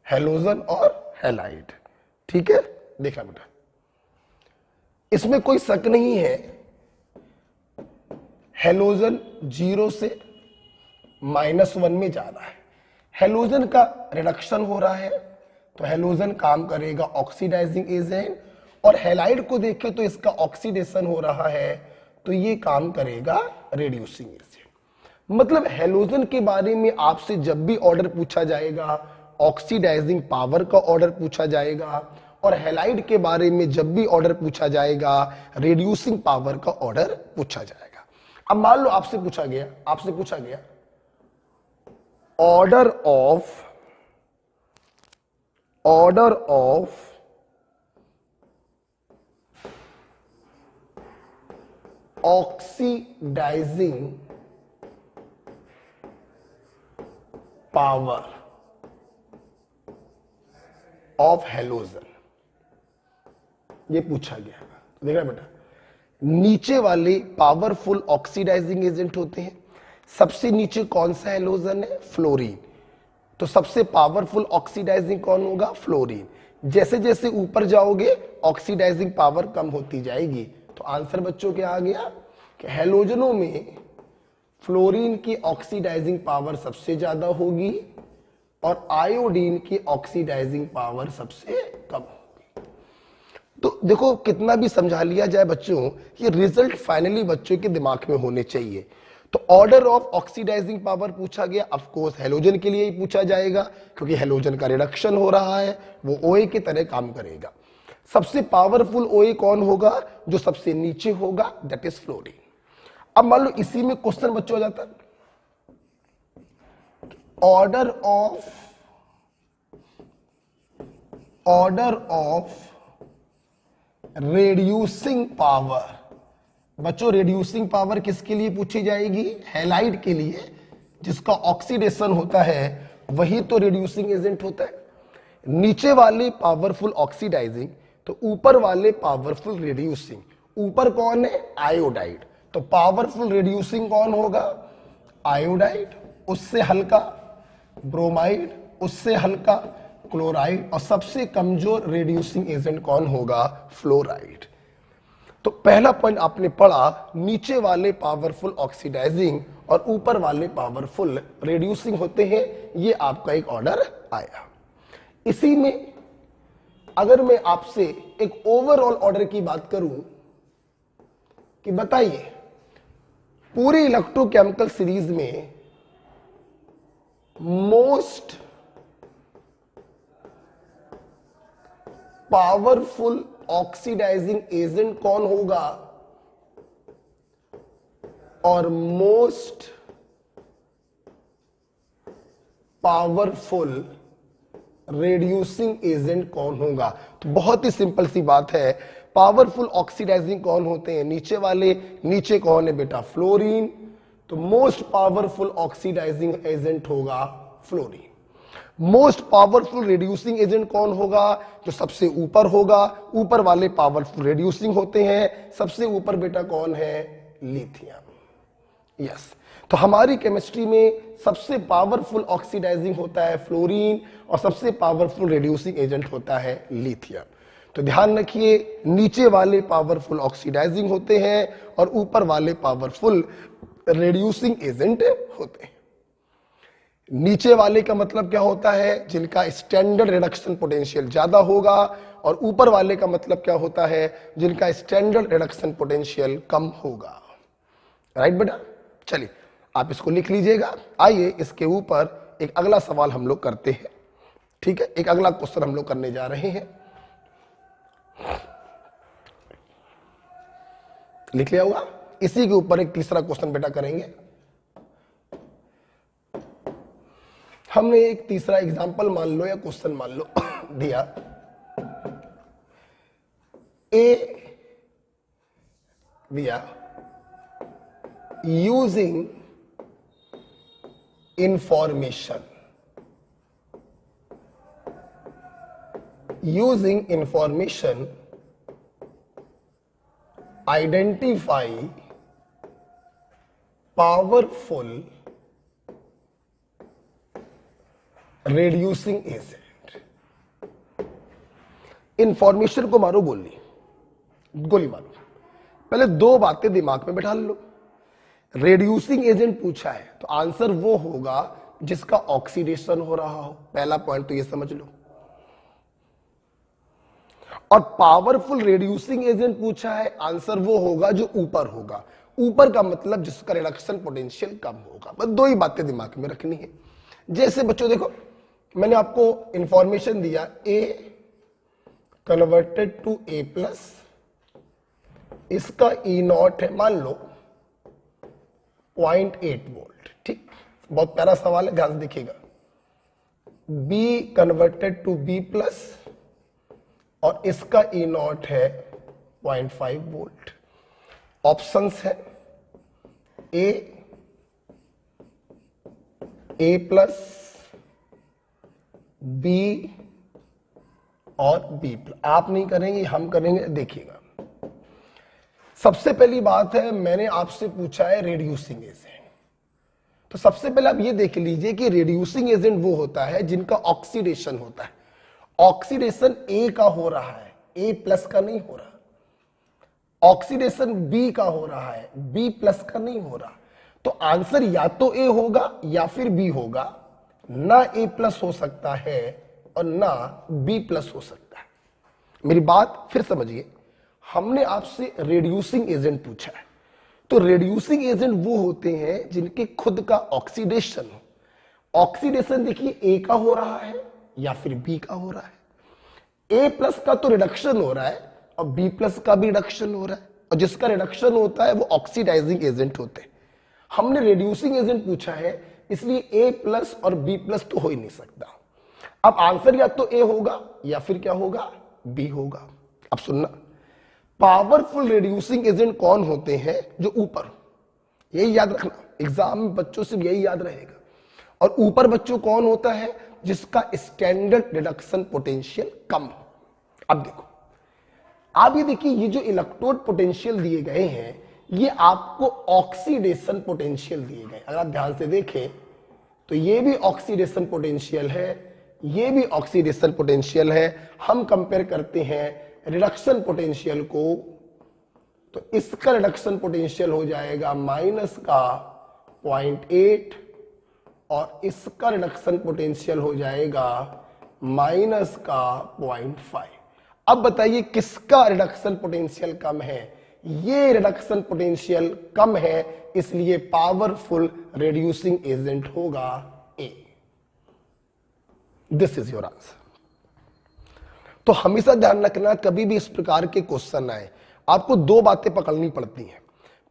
A: हेलोजन और हैलाइड, ठीक है। देखना बेटा, इसमें कोई शक नहीं है, हेलोजन 0 से -1 में जा रहा है। हेलोजन का रिडक्शन हो रहा है, तो हेलोजन काम करेगा ऑक्सीडाइजिंग एजेंट, और हैलाइड को देखें तो इसका ऑक्सीडेशन हो रहा है, तो ये काम करेगा रेड्यूसिंग एजेंट। मतलब हेलोजन के बारे में आपसे जब भी ऑर्डर पूछा जाएगा, ऑक्सीडाइजिंग पावर का ऑर्डर पूछा जाएगा, और हैलाइड के बारे में जब भी ऑर्डर पूछा जाएगा, रेड्यूसिंग पावर का ऑर्डर पूछा जाएगा। अब मान लो आपसे पूछा गया order of oxidising power of halogen, ये पूछा गया। देखना बेटा, नीचे वाले पावरफुल ऑक्सीडाइजिंग एजेंट होते हैं। सबसे नीचे कौन सा हेलोजन है? फ्लोरीन। तो सबसे पावरफुल ऑक्सीडाइजिंग कौन होगा? फ्लोरीन। जैसे जैसे ऊपर जाओगे ऑक्सीडाइजिंग पावर कम होती जाएगी। तो आंसर बच्चों क्या आ गया कि हेलोजनों में फ्लोरीन की ऑक्सीडाइजिंग पावर सबसे ज्यादा होगी और आयोडीन की ऑक्सीडाइजिंग पावर सबसे कम होगी। तो देखो, कितना भी समझा लिया जाए बच्चों, ये रिजल्ट फाइनली बच्चों के दिमाग में होने चाहिए। तो ऑर्डर ऑफ ऑक्सीडाइजिंग पावर पूछा गया, ऑफ कोर्स हेलोजन के लिए ही पूछा जाएगा, क्योंकि हेलोजन का रिडक्शन हो रहा है, वो ओए की तरह काम करेगा। सबसे पावरफुल ओए कौन होगा? जो सबसे नीचे होगा, दैट इज फ्लोरीन। अब मान लो इसी में क्वेश्चन बच्चों आ जाता है, ऑर्डर ऑफ रेड्यूसिंग पावर। बच्चों, रेड्यूसिंग पावर किसके लिए पूछी जाएगी? हैलाइड के लिए, जिसका ऑक्सीडेशन होता है वही तो रेड्यूसिंग एजेंट होता है। नीचे वाले पावरफुल ऑक्सीडाइजिंग, तो ऊपर वाले पावरफुल रेड्यूसिंग। ऊपर कौन है? आयोडाइड। तो पावरफुल रेड्यूसिंग कौन होगा? आयोडाइड। उससे हल्का ब्रोमाइड, उससे हल्का क्लोराइड, और सबसे कमजोर रेड्यूसिंग एजेंट कौन होगा? फ्लोराइड। तो पहला पॉइंट आपने पढ़ा, नीचे वाले पावरफुल ऑक्सीडाइजिंग और ऊपर वाले पावरफुल रेड्यूसिंग होते हैं। ये आपका एक ऑर्डर आया। इसी में अगर मैं आपसे एक ओवरऑल ऑर्डर की बात करूं कि बताइए पूरी इलेक्ट्रोकेमिकल सीरीज में मोस्ट पावरफुल ऑक्सीडाइजिंग एजेंट कौन होगा? और मोस्ट पावरफुल रेड्यूसिंग एजेंट कौन होगा? तो बहुत ही सिंपल सी बात है, पावरफुल ऑक्सीडाइजिंग कौन होते हैं? नीचे वाले। नीचे कौन है बेटा? फ्लोरीन। तो मोस्ट पावरफुल ऑक्सीडाइजिंग एजेंट होगा fluorine. Most powerful reducing agent कौन होगा? जो सबसे ऊपर होगा। ऊपर वाले पावरफुल रिड्यूसिंग होते हैं। सबसे ऊपर बेटा कौन है? लिथियम। यस। तो हमारी केमिस्ट्री में सबसे पावरफुल ऑक्सीडाइजिंग होता है फ्लोरीन और सबसे पावरफुल रिड्यूसिंग एजेंट होता है लिथियम। तो ध्यान रखिए, नीचे वाले पावरफुल ऑक्सीडाइजिंग होते हैं और ऊपर वाले पावरफुल रिड्यूसिंग एजेंट होते हैं। नीचे वाले का मतलब क्या होता है? जिनका स्टैंडर्ड रिडक्शन पोटेंशियल ज्यादा होगा, और ऊपर वाले का मतलब क्या होता है? जिनका स्टैंडर्ड रिडक्शन पोटेंशियल कम होगा। राइट बेटा? चलिए आप इसको लिख लीजिएगा। आइए इसके ऊपर एक अगला सवाल हम लोग करते हैं। ठीक है, एक अगला क्वेश्चन हम लोग करने जा रहे हैं। लिख लिया होगा? इसी के ऊपर एक तीसरा क्वेश्चन बेटा करेंगे। हमने एक तीसरा एग्जांपल मान लो या क्वेश्चन मान लो दिया। ए दिया, using information identify powerful reducing agent। Information को मारो गोली मारो। पहले दो बातें दिमाग में बैठा लो। रेड्यूसिंग एजेंट पूछा है तो आंसर वो होगा जिसका ऑक्सीडेशन हो रहा हो। पहला पॉइंट तो ये समझ लो। और पावरफुल रेड्यूसिंग एजेंट पूछा है, आंसर वो होगा जो ऊपर होगा। ऊपर का मतलब जिसका रिडक्शन पोटेंशियल कम होगा। बस दो ही बातें दिमाग में रखनी है। जैसे बच्चों देखो, मैंने आपको इंफॉर्मेशन दिया ए कन्वर्टेड टू ए प्लस, इसका ई नॉट है मान लो 0.8 वोल्ट। ठीक, बहुत प्यारा सवाल है, ध्यान से देखिएगा। B converted to B plus और इसका ई नॉट है 0.5 वोल्ट। ऑप्शंस है ए प्लस, बी और बी प्लस। आप नहीं करेंगे, हम करेंगे। देखिएगा, सबसे पहली बात है, मैंने आपसे पूछा है रेड्यूसिंग एजेंट। तो सबसे पहले आप ये देख लीजिए कि रेड्यूसिंग एजेंट वो होता है जिनका ऑक्सीडेशन होता है। ऑक्सीडेशन ए का हो रहा है, ए प्लस का नहीं हो रहा। ऑक्सीडेशन बी का हो रहा है, बी प्लस का नहीं हो रहा। तो आंसर या तो ए होगा या फिर बी होगा। ना ए प्लस हो सकता है और ना बी प्लस हो सकता है। मेरी बात फिर समझिए, हमने आपसे रेड्यूसिंग एजेंट पूछा है। तो रेड्यूसिंग एजेंट वो होते हैं जिनके खुद का ऑक्सीडेशन हो। ऑक्सीडेशन देखिए ए का हो रहा है या फिर बी का हो रहा है। ए प्लस का तो रिडक्शन हो रहा है और बी प्लस का भी रिडक्शन हो रहा है, और जिसका रिडक्शन होता है वो ऑक्सीडाइजिंग एजेंट होते हैं। हमने रेड्यूसिंग एजेंट पूछा है, इसलिए ए प्लस और बी प्लस तो हो ही नहीं सकता। अब आंसर या तो ए होगा या फिर क्या होगा? बी होगा। अब सुनना, पावरफुल रिड्यूसिंग एजेंट कौन होते हैं? जो ऊपर। यही याद रखना, एग्जाम में बच्चों से यही याद रहेगा। और ऊपर बच्चों कौन होता है? जिसका स्टैंडर्ड रिडक्शन पोटेंशियल कम हो। अब देखो, आप ये देखिए, ये जो इलेक्ट्रोड पोटेंशियल दिए गए हैं ये आपको ऑक्सीडेशन पोटेंशियल दिए गए। अगर आप ध्यान से देखें तो ये भी ऑक्सीडेशन पोटेंशियल है, ये भी ऑक्सीडेशन पोटेंशियल है। हम कंपेयर करते हैं रिडक्शन पोटेंशियल को, तो इसका रिडक्शन पोटेंशियल हो जाएगा माइनस का 0.8 और इसका रिडक्शन पोटेंशियल हो जाएगा माइनस का 0.5। अब बताइए किसका रिडक्शन पोटेंशियल कम है? ये रिडक्शन पोटेंशियल कम है, इसलिए पावरफुल रिड्यूसिंग एजेंट होगा A. This is your answer. तो हमेशा ध्यान रखना, कभी भी इस प्रकार के क्वेश्चन आए आपको दो बातें पकड़नी पड़ती हैं।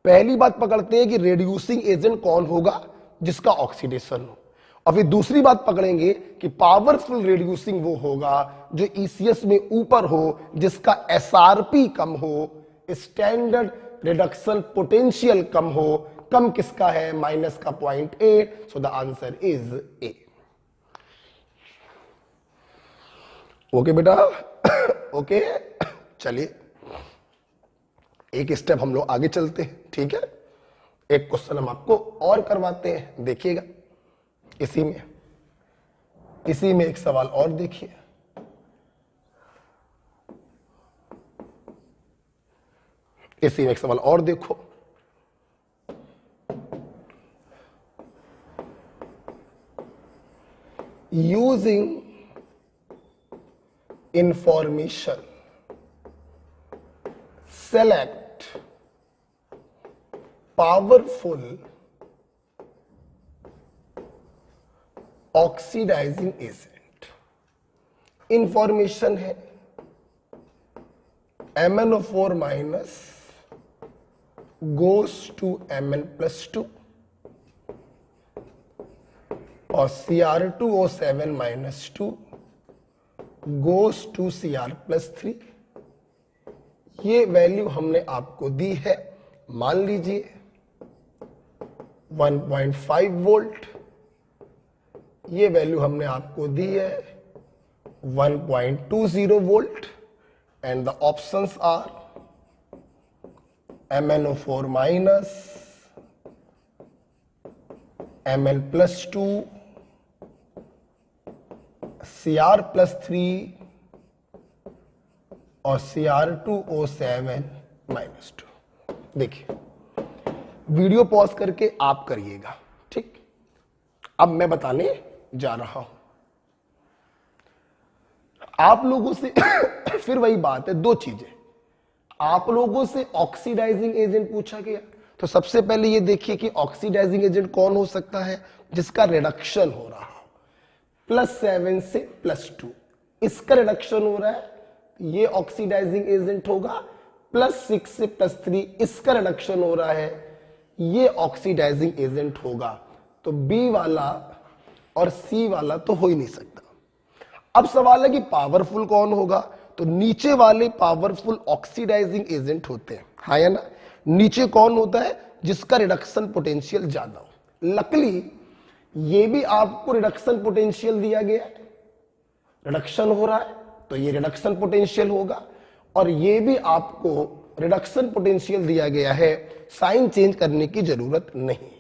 A: पहली बात पकड़ते हैं कि रेड्यूसिंग एजेंट कौन होगा, जिसका ऑक्सीडेशन हो, और फिर दूसरी बात पकड़ेंगे कि पावरफुल रेड्यूसिंग वो होगा जो ईसीएस में ऊपर हो, जिसका एसआरपी कम हो, स्टैंडर्ड रिडक्शन पोटेंशियल कम हो। कम किसका है, माइनस का 0.8, so the answer is a. Okay बेटा, ओके चलिए एक स्टेप हम लोग आगे चलते हैं, ठीक है। एक क्वेश्चन हम आपको और करवाते हैं, देखिएगा। इसी में एक सवाल और देखिए। इसी में एक सवाल और देखो। Using information select powerful oxidizing agent। Information है MnO4 minus goes to Mn+2 और Cr2O7 minus 2 goes to Cr+3। ये वैल्यू हमने आपको दी है, मान लीजिए 1.5 वोल्ट। ये वैल्यू हमने आपको दी है 1.20 volt and the options are MnO4 minus, Mn+2, Cr+3 और Cr2O7 माइनस 2। देखिए वीडियो पॉज करके आप करिएगा, ठीक। अब मैं बताने जा रहा हूं आप लोगों से फिर वही बात है, दो चीजें। आप लोगों से ऑक्सीडाइजिंग एजेंट पूछा गया, तो सबसे पहले ये देखिए कि ऑक्सीडाइजिंग एजेंट कौन हो सकता है, जिसका रिडक्शन हो रहा हो। +7 से +2 इसका रिडक्शन हो रहा है, ये ऑक्सीडाइजिंग एजेंट होगा। +6 से +3 इसका रिडक्शन हो रहा है, ये ऑक्सीडाइजिंग एजेंट होगा। तो बी वाला और सी वाला तो हो ही नहीं सकता। अब सवाल है कि पावरफुल कौन होगा, तो नीचे वाले पावरफुल ऑक्सीडाइजिंग एजेंट होते हैं, हाँ या ना। नीचे कौन होता है, जिसका रिडक्शन पोटेंशियल ज्यादा हो। लकली ये भी आपको रिडक्शन पोटेंशियल दिया गया है, रिडक्शन हो रहा है तो ये रिडक्शन पोटेंशियल होगा, और ये भी आपको रिडक्शन पोटेंशियल दिया गया है, साइन चेंज करने की जरूरत नहीं।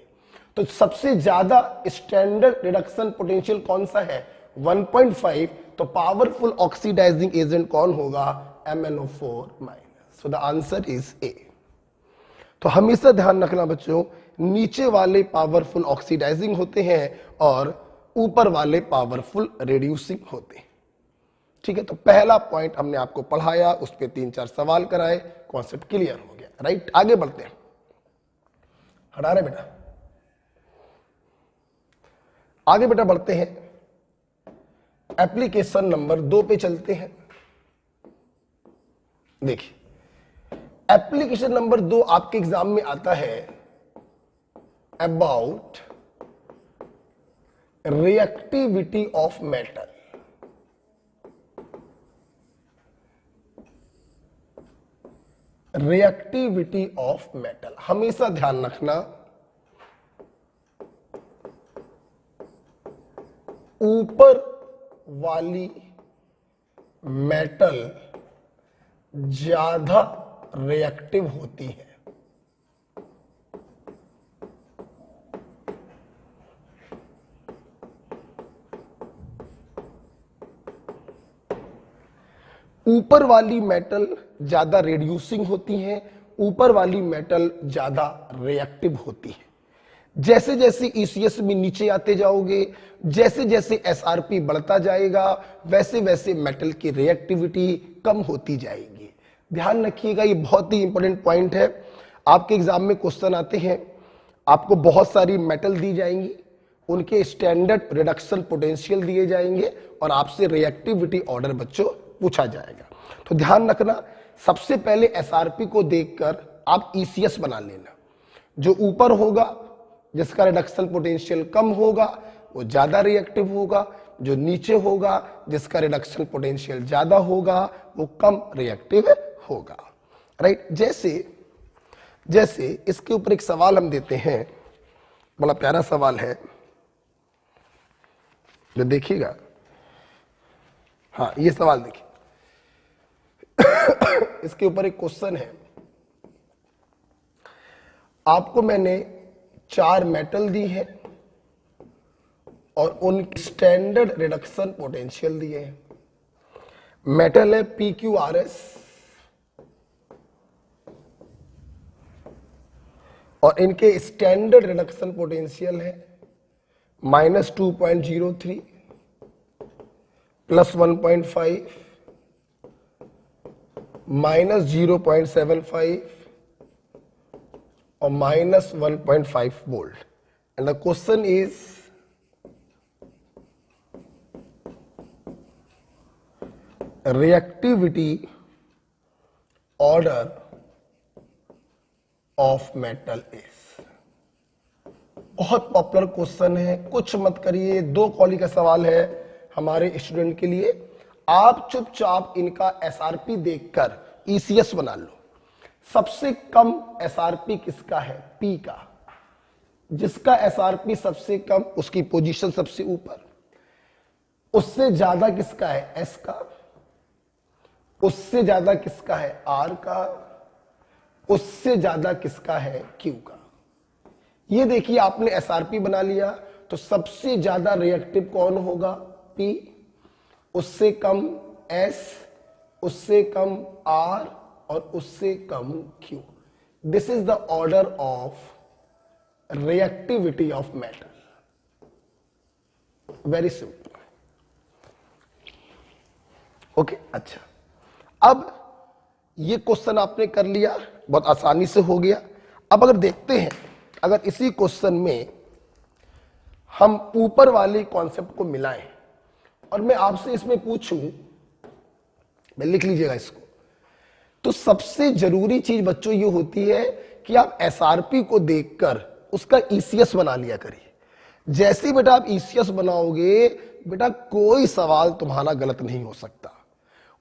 A: तो सबसे ज्यादा स्टैंडर्ड रिडक्शन पोटेंशियल कौन सा है, 1.5। तो पावरफुल ऑक्सीडाइजिंग एजेंट कौन होगा, MnO4 minus. So the answer is a. तो हमेशा ध्यान रखना बच्चों, नीचे वाले पावरफुल ऑक्सीडाइजिंग होते हैं और ऊपर वाले पावरफुल रिड्यूसिंग होते हैं, ठीक है। तो पहला पॉइंट हमने आपको पढ़ाया, उस पर 3-4 सवाल कराए, कॉन्सेप्ट क्लियर हो गया, राइट। आगे बढ़ते हैं, हटा रहे बेटा, आगे बेटा बढ़ते हैं। एप्लीकेशन नंबर 2 पे चलते हैं। देखिए एप्लीकेशन नंबर 2 आपके एग्जाम में आता है about reactivity of metal. Reactivity of metal, हमेशा ध्यान रखना, ऊपर वाली मेटल ज्यादा रिएक्टिव होती है। ऊपर वाली मेटल ज्यादा रिड्यूसिंग होती है, ऊपर वाली मेटल ज्यादा रिएक्टिव होती है। जैसे जैसे ईसीएस में नीचे आते जाओगे, जैसे जैसे एसआरपी बढ़ता जाएगा, वैसे वैसे मेटल की रिएक्टिविटी कम होती जाएगी। ध्यान रखिएगा, ये बहुत ही इंपॉर्टेंट पॉइंट है। आपके एग्जाम में क्वेश्चन आते हैं, आपको बहुत सारी मेटल दी जाएंगी, उनके स्टैंडर्ड रिडक्शन पोटेंशियल दिए जाएंगे और आपसे रिएक्टिविटी ऑर्डर बच्चों पूछा जाएगा। तो ध्यान रखना, सबसे पहले एसआरपी को देखकर आप ईसीएस बना लेना। जो ऊपर होगा जिसका रिडक्शन पोटेंशियल कम होगा वो ज्यादा रिएक्टिव होगा, जो नीचे होगा जिसका रिडक्शन पोटेंशियल ज्यादा होगा वो कम रिएक्टिव होगा। राइट, जैसे इसके ऊपर एक सवाल हम देते हैं, बड़ा प्यारा सवाल है जो देखिएगा। हाँ, ये सवाल देखिए। इसके ऊपर एक क्वेश्चन है, आपको मैंने 4 मेटल दी है और उनकी स्टैंडर्ड रिडक्शन पोटेंशियल दिए हैं। मेटल है PQRS और इनके स्टैंडर्ड रिडक्शन पोटेंशियल है -2.03 +1.5 -0.75 और -1.5 volt. And the question is reactivity order of metal is। बहुत पॉपुलर क्वेश्चन है, कुछ मत करिए, 2 कॉली का सवाल है हमारे स्टूडेंट के लिए। आप चुपचाप इनका एसआरपी देखकर ईसीएस बना लो। सबसे कम एसआरपी किसका है? पी का। जिसका एसआरपी सबसे कम उसकी पोजीशन सबसे ऊपर। उससे ज्यादा किसका है? एस का। उससे ज्यादा किसका है? आर का। उससे ज्यादा किसका है? क्यू का। ये देखिए, आपने एसआरपी बना लिया तो सबसे ज्यादा रिएक्टिव कौन होगा? पी। उससे कम एस, उससे कम आर और उससे कम Q. This is the order of reactivity of metal. Very simple. Okay, अच्छा, अब ये क्वेश्चन आपने कर लिया, बहुत आसानी से हो गया। अब अगर देखते हैं, अगर इसी क्वेश्चन में हम ऊपर वाले कॉन्सेप्ट को मिलाएं और मैं आपसे इसमें पूछूं, मैं लिख लीजिएगा इसको, तो सबसे जरूरी चीज बच्चों ये होती है कि आप एसआरपी को देखकर उसका ईसीएस बना लिया करिए। जैसे ही बेटा आप ईसीएस बनाओगे, बेटा कोई सवाल तुम्हारा गलत नहीं हो सकता।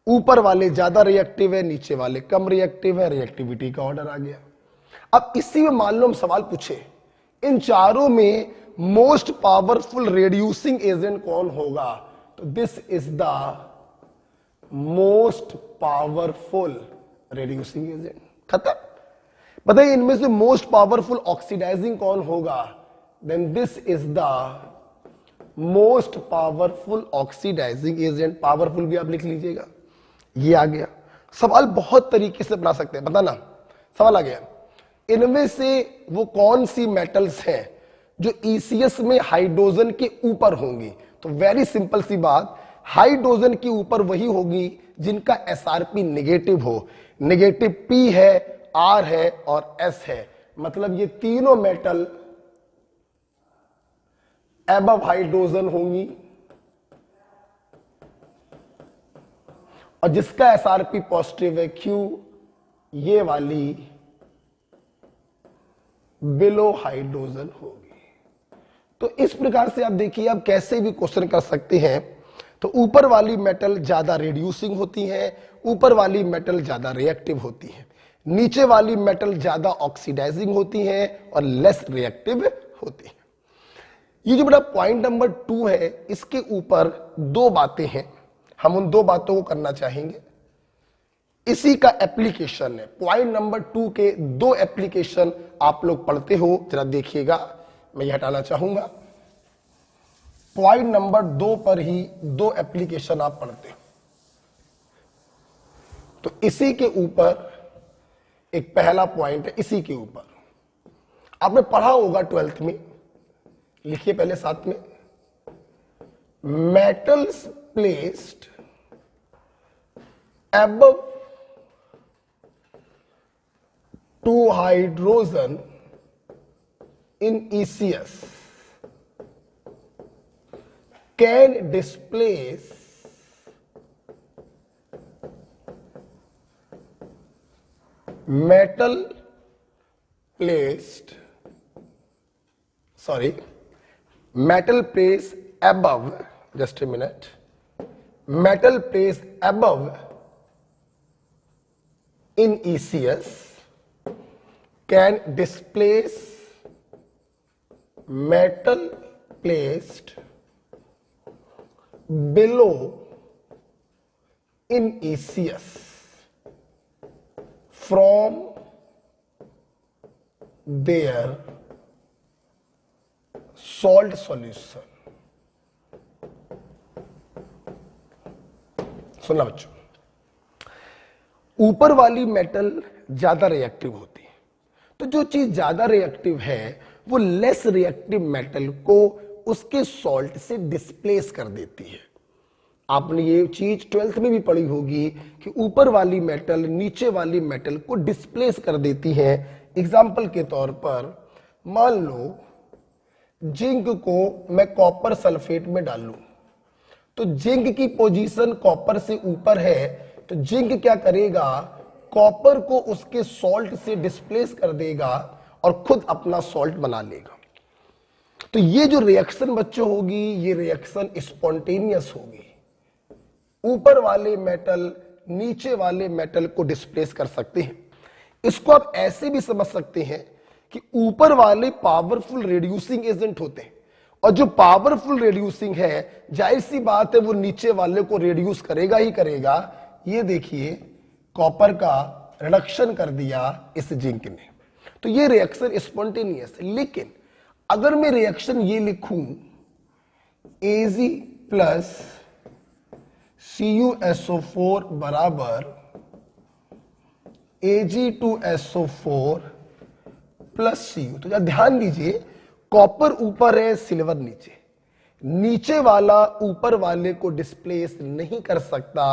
A: ऊपर वाले ज्यादा रिएक्टिव है, नीचे वाले कम रिएक्टिव है, रिएक्टिविटी का ऑर्डर आ गया। अब इसी में मान लो हम सवाल पूछे, इन चारों में मोस्ट पावरफुल रिड्यूसिंग एजेंट कौन होगा? तो this is the most powerful reducing agent. खत्म। बताइए, इनमें से मोस्ट पावरफुल ऑक्सीडाइजिंग कौन होगा? Then this is the most powerful oxidising agent. Powerful भी आप लिख लीजिएगा। ये आ गया। सवाल बहुत तरीके से बना सकते हैं, पता ना। सवाल आ गया, इनमें से वो कौन सी मेटल्स हैं जो ईसीएस में हाइड्रोजन के ऊपर होंगी? तो वेरी सिंपल सी बात, हाइड्रोजन के ऊपर वही होगी जिनका एसआरपी नेगेटिव हो। नेगेटिव पी है, आर है और एस है। मतलब ये तीनों मेटल एबव हाइड्रोजन होंगी और जिसका एसआरपी पॉजिटिव है क्यू, ये वाली बिलो हाइड्रोजन होगी। तो इस प्रकार से आप देखिए, आप कैसे भी क्वेश्चन कर सकते हैं। तो ऊपर वाली मेटल ज्यादा रिड्यूसिंग होती है, ऊपर वाली मेटल ज्यादा रिएक्टिव होती है, नीचे वाली मेटल ज्यादा ऑक्सीडाइजिंग होती है और लेस रिएक्टिव होती है। ये जो बड़ा पॉइंट नंबर 2 है, इसके ऊपर 2 बातें हैं, हम उन 2 बातों को करना चाहेंगे। इसी का एप्लीकेशन है। पॉइंट नंबर 2 के 2 एप्लीकेशन आप लोग पढ़ते हो, जरा देखिएगा। मैं ये हटाना चाहूंगा। पॉइंट नंबर 2 पर ही 2 एप्लीकेशन आप पढ़ते हो। तो इसी के ऊपर एक पहला पॉइंट है, इसी के ऊपर आपने पढ़ा होगा 12th में। लिखिए पहले साथ में, metals placed above 2 hydrogen in ECS can displace metal placed sorry, metal placed above, just a minute, metal placed above in ECS can displace metal placed below in ECS from their salt solution. सुनना बच्चों, ऊपर वाली metal ज्यादा reactive होती है, तो जो चीज ज्यादा रिएक्टिव है वो लेस रिएक्टिव मेटल को उसके सॉल्ट से डिस्प्लेस कर देती है। आपने ये चीज 12th में भी पढ़ी होगी कि ऊपर वाली मेटल नीचे वाली मेटल को डिस्प्लेस कर देती है। एग्जाम्पल के तौर पर मान लो जिंक को मैं कॉपर सल्फेट में डालूं, तो जिंक की पोजीशन कॉपर से ऊपर है, तो जिंक क्या करेगा, कॉपर को उसके सॉल्ट से डिस्प्लेस कर देगा और खुद अपना सॉल्ट बना लेगा। तो ये जो रिएक्शन बच्चों होगी, ये रिएक्शन स्पॉन्टेनियस होगी। ऊपर वाले मेटल नीचे वाले मेटल को डिस्प्लेस कर सकते हैं। इसको आप ऐसे भी समझ सकते हैं कि ऊपर वाले पावरफुल रिड्यूसिंग एजेंट होते हैं, और जो पावरफुल रिड्यूसिंग है जाहिर सी बात है वो नीचे वाले को रिड्यूस करेगा ही करेगा। ये देखिए कॉपर का रिडक्शन कर दिया इस जिंक ने, तो ये रिएक्शन स्पॉन्टेनियस है। लेकिन अगर मैं रिएक्शन ये लिखूं Ag प्लस CuSO4 बराबर Ag2SO4 प्लस Cu, तो ध्यान दीजिए कॉपर ऊपर है, सिल्वर नीचे, नीचे वाला ऊपर वाले को डिस्प्लेस नहीं कर सकता।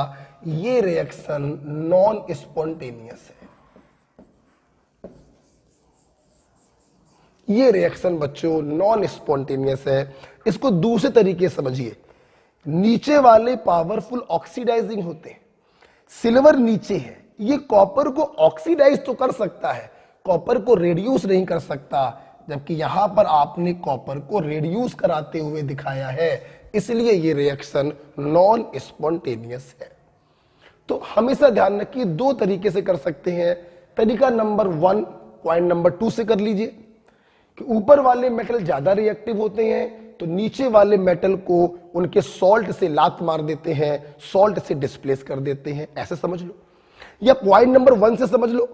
A: ये रिएक्शन नॉन स्पॉन्टेनियस है। ये रिएक्शन बच्चों नॉन स्पॉन्टेनियस है। इसको दूसरे तरीके से समझिए, नीचे वाले पावरफुल ऑक्सीडाइजिंग होते हैं, सिल्वर नीचे है, ये कॉपर को ऑक्सीडाइज तो कर सकता है, कॉपर को रेड्यूस नहीं कर सकता, जबकि यहां पर आपने कॉपर को रेड्यूस कराते हुए दिखाया है, इसलिए ये रिएक्शन नॉन स्पॉन्टेनियस है। तो हमेशा ध्यान रखिए दो तरीके से कर सकते हैं। तरीका नंबर 1 पॉइंट नंबर 2 से कर लीजिए कि ऊपर वाले मेटल ज्यादा रिएक्टिव होते हैं तो नीचे वाले मेटल को उनके सॉल्ट से लात मार देते हैं, सॉल्ट से डिस्प्लेस कर देते हैं, ऐसे समझ लो। या पॉइंट नंबर 1 से समझ लो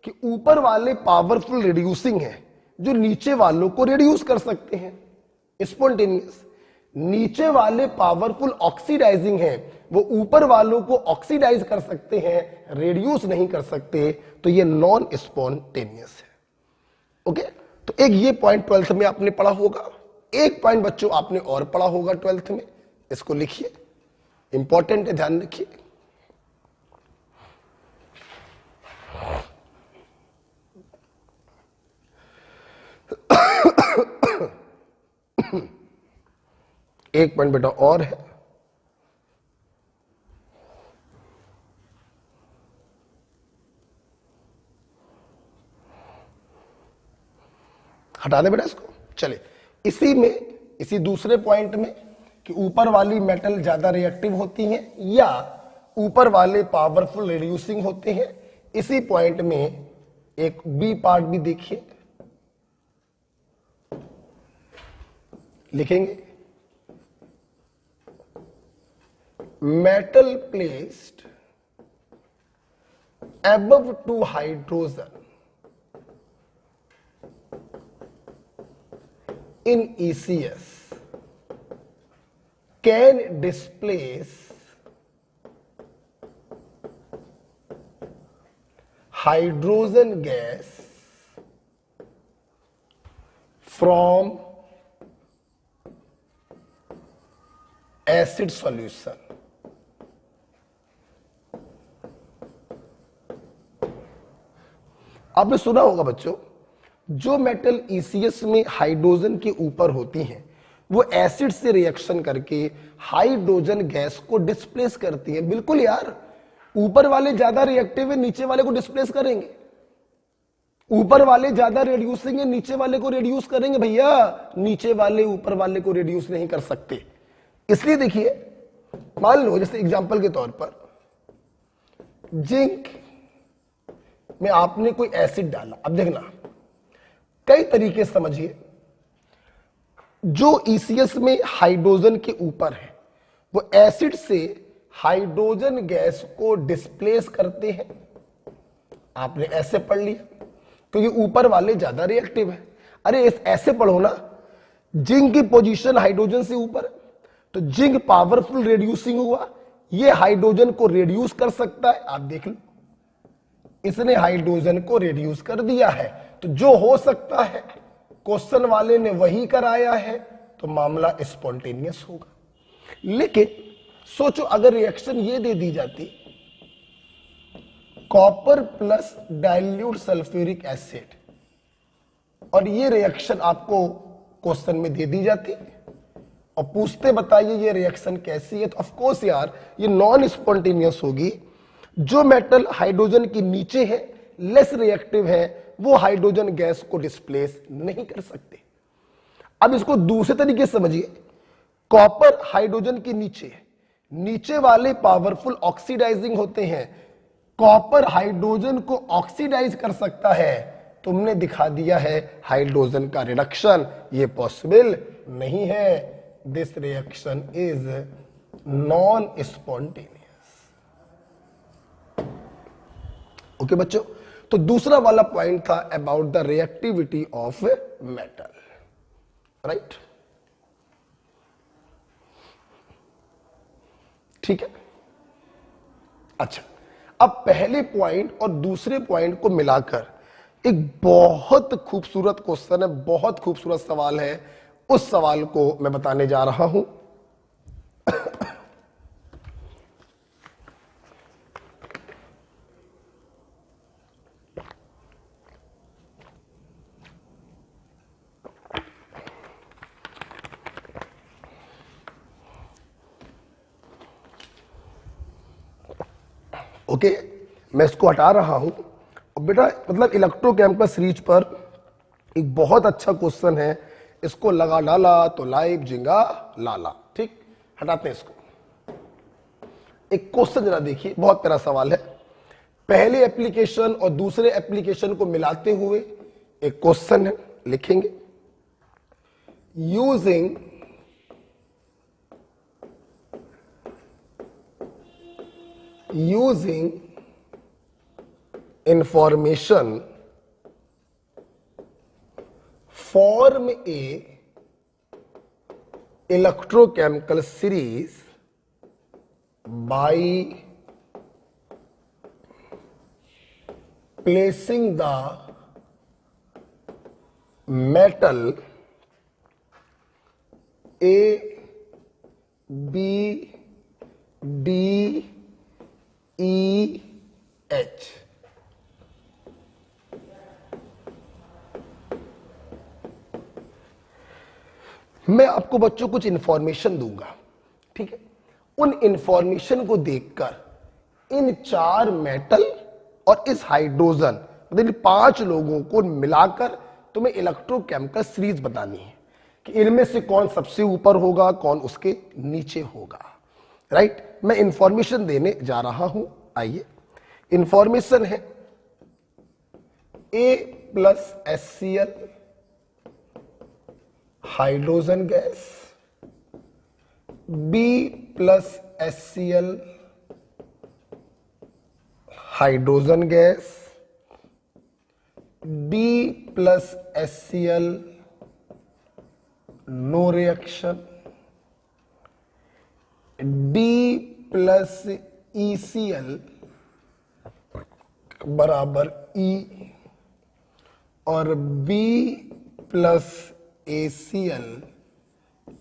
A: कि ऊपर वाले पावरफुल रिड्यूसिंग है जो नीचे वालों को रिड्यूस कर सकते हैं, स्पॉन्टेनियस। नीचे वाले पावरफुल ऑक्सीडाइजिंग है, वो ऊपर वालों को ऑक्सीडाइज कर सकते हैं, रिड्यूस नहीं कर सकते, तो ये नॉन स्पॉन्टेनियस है। ओके, तो एक ये पॉइंट 12th में आपने पढ़ा होगा। एक पॉइंट बच्चों आपने और पढ़ा होगा 12th में, इसको लिखिए, इंपॉर्टेंट है, ध्यान रखिए। एक पॉइंट बेटा और है, हटा दे बेटा इसको। चले इसी में, इसी दूसरे पॉइंट में कि ऊपर वाली मेटल ज्यादा रिएक्टिव होती हैं या ऊपर वाले पावरफुल रिड्यूसिंग होते हैं, इसी पॉइंट में एक बी पार्ट भी देखिए, लिखेंगे metal placed above 2 hydrogen in ECS can displace hydrogen gas from acid solution। आपने सुना होगा बच्चों, जो मेटल ईसीएस में हाइड्रोजन के ऊपर होती हैं वो एसिड से रिएक्शन करके हाइड्रोजन गैस को डिस्प्लेस करती हैं। बिल्कुल यार, ऊपर वाले ज्यादा रिएक्टिव है, नीचे वाले को डिस्प्लेस करेंगे। ऊपर वाले ज्यादा रिड्यूसिंग है, नीचे वाले को रिड्यूस करेंगे भैया, नीचे वाले ऊपर वाले को रिड्यूस नहीं कर सकते। इसलिए देखिए, मान लो जैसे एग्जांपल के तौर पर जिंक में आपने कोई एसिड डाला। अब देखना कई तरीके समझिए। जो ईसीएस में हाइड्रोजन के ऊपर है वो एसिड से हाइड्रोजन गैस को डिस्प्लेस करते हैं। आपने ऐसे पढ़ लिया क्योंकि ऊपर वाले ज्यादा रिएक्टिव है। अरे ऐसे पढ़ो ना, जिंक की पोजीशन हाइड्रोजन से ऊपर है तो जिंक पावरफुल रिड्यूसिंग हुआ, ये हाइड्रोजन को रिड्यूस कर सकता है। आप देख लो, इसने हाइड्रोजन को रिड्यूस कर दिया है। तो जो हो सकता है क्वेश्चन वाले ने वही कराया है, तो मामला स्पॉन्टेनियस होगा। लेकिन सोचो अगर रिएक्शन ये दे दी जाती, copper plus dilute sulphuric acid, और ये रिएक्शन आपको क्वेश्चन में दे दी जाती और पूछते बताइए ये रिएक्शन कैसी है, तो ऑफ कोर्स यार ये नॉन स्पॉन्टेनियस होगी। जो मेटल हाइड्रोजन के नीचे है, लेस रिएक्टिव है, वो हाइड्रोजन गैस को डिस्प्लेस नहीं कर सकते। अब इसको दूसरे तरीके से समझिए, कॉपर हाइड्रोजन के नीचे है, नीचे वाले पावरफुल ऑक्सीडाइजिंग होते हैं, कॉपर हाइड्रोजन को ऑक्सीडाइज कर सकता है। तुमने दिखा दिया है हाइड्रोजन का रिडक्शन, ये पॉसिबल नहीं है। This reaction is non spontaneous. Okay बच्चों, तो दूसरा वाला पॉइंट था about the reactivity of metal, right. ठीक है। अच्छा, अब पहले पॉइंट और दूसरे पॉइंट को मिलाकर एक बहुत खूबसूरत क्वेश्चन है, बहुत खूबसूरत सवाल है, उस सवाल को मैं बताने जा रहा हूं। ओके, मैं इसको हटा रहा हूं। और बेटा मतलब इलेक्ट्रोकेमिकल सीरीज पर एक बहुत अच्छा क्वेश्चन है, इसको लगा डाला तो लाइव जिंगा लाला। ठीक, हटाते हैं इसको। एक क्वेश्चन जरा देखिए, बहुत प्यारा सवाल है। पहले एप्लीकेशन और दूसरे एप्लीकेशन को मिलाते हुए एक क्वेश्चन है, लिखेंगे using information form a electrochemical series by placing the metal A, B, D, E, H। मैं आपको बच्चों कुछ इंफॉर्मेशन दूंगा, ठीक है। उन इंफॉर्मेशन को देखकर इन चार मेटल और इस हाइड्रोजन मतलब 5 लोगों को मिलाकर तुम्हें इलेक्ट्रोकेमिकल सीरीज बतानी है कि इनमें से कौन सबसे ऊपर होगा, कौन उसके नीचे होगा, राइट। मैं इंफॉर्मेशन देने जा रहा हूं। आइए, इंफॉर्मेशन है A+HCl hydrogen gas, B+HCl hydrogen gas, D+HCl no reaction, D+ECl बराबर E और B+ACl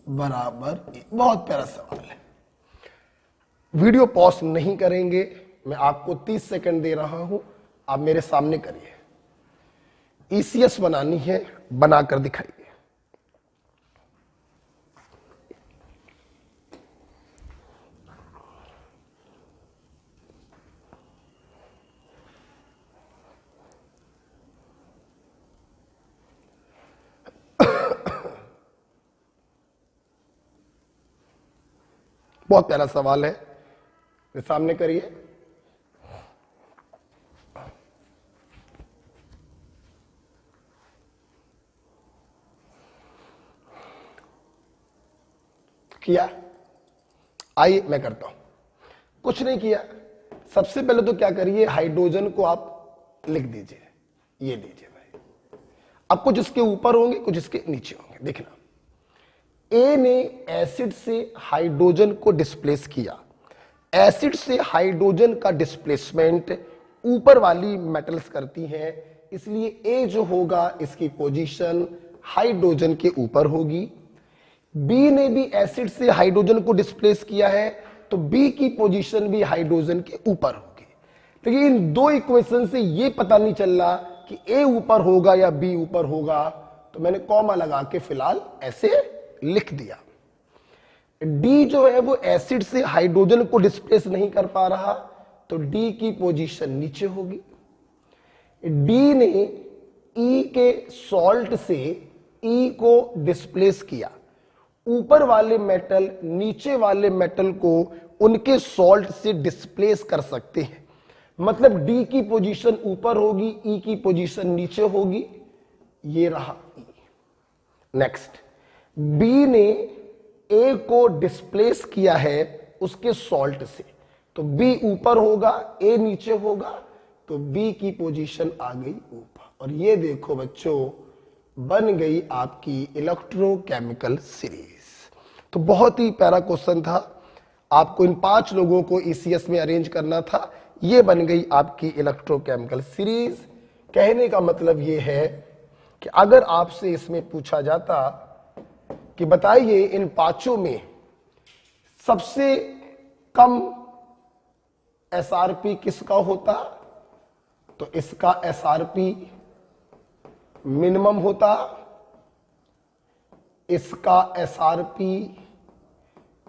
A: बराबर E। बहुत प्यारा सवाल है। वीडियो पॉज नहीं करेंगे, मैं आपको 30 सेकंड दे रहा हूं, आप मेरे सामने करिए। ईसीएस बनानी है, बनाकर दिखाइए। बहुत प्यारा सवाल है, ये सामने करिए। किया? आइए मैं करता हूं। कुछ नहीं किया, सबसे पहले तो क्या करिए, हाइड्रोजन को आप लिख दीजिए, ये दीजिए भाई। अब कुछ इसके ऊपर होंगे, कुछ इसके नीचे होंगे। देखना, ए ने एसिड से हाइड्रोजन को डिस्प्लेस किया। एसिड से हाइड्रोजन का डिस्प्लेसमेंट ऊपर वाली मेटल्स करती हैं, इसलिए ए जो होगा इसकी पोजीशन हाइड्रोजन के ऊपर होगी। बी ने भी एसिड से हाइड्रोजन को डिस्प्लेस किया है, तो बी की पोजीशन भी हाइड्रोजन के ऊपर होगी। लेकिन इन दो इक्वेशन से ये पता नहीं चल रहा कि ए ऊपर होगा या बी ऊपर होगा, तो मैंने कॉमा लगा के फिलहाल ऐसे लिख दिया। डी जो है वो एसिड से हाइड्रोजन को डिस्प्लेस नहीं कर पा रहा, तो डी की पोजीशन नीचे होगी। डी ने ई के सॉल्ट से ई को डिस्प्लेस किया। ऊपर वाले मेटल नीचे वाले मेटल को उनके सॉल्ट से डिस्प्लेस कर सकते हैं, मतलब डी की पोजीशन ऊपर होगी, ई की पोजीशन नीचे होगी। ये रहा ई। नेक्स्ट, बी ने ए को डिस्प्लेस किया है उसके सॉल्ट से, तो बी ऊपर होगा, ए नीचे होगा, तो बी की पोजीशन आ गई ऊपर। और ये देखो बच्चों, बन गई आपकी इलेक्ट्रोकेमिकल सीरीज। तो बहुत ही प्यारा क्वेश्चन था, आपको इन 5 लोगों को ईसीएस में अरेंज करना था। ये बन गई आपकी इलेक्ट्रोकेमिकल सीरीज। कहने का मतलब ये है कि अगर आपसे इसमें पूछा जाता कि बताइए इन 5 में सबसे कम एसआरपी किसका होता, तो इसका एसआरपी मिनिमम होता, इसका एसआरपी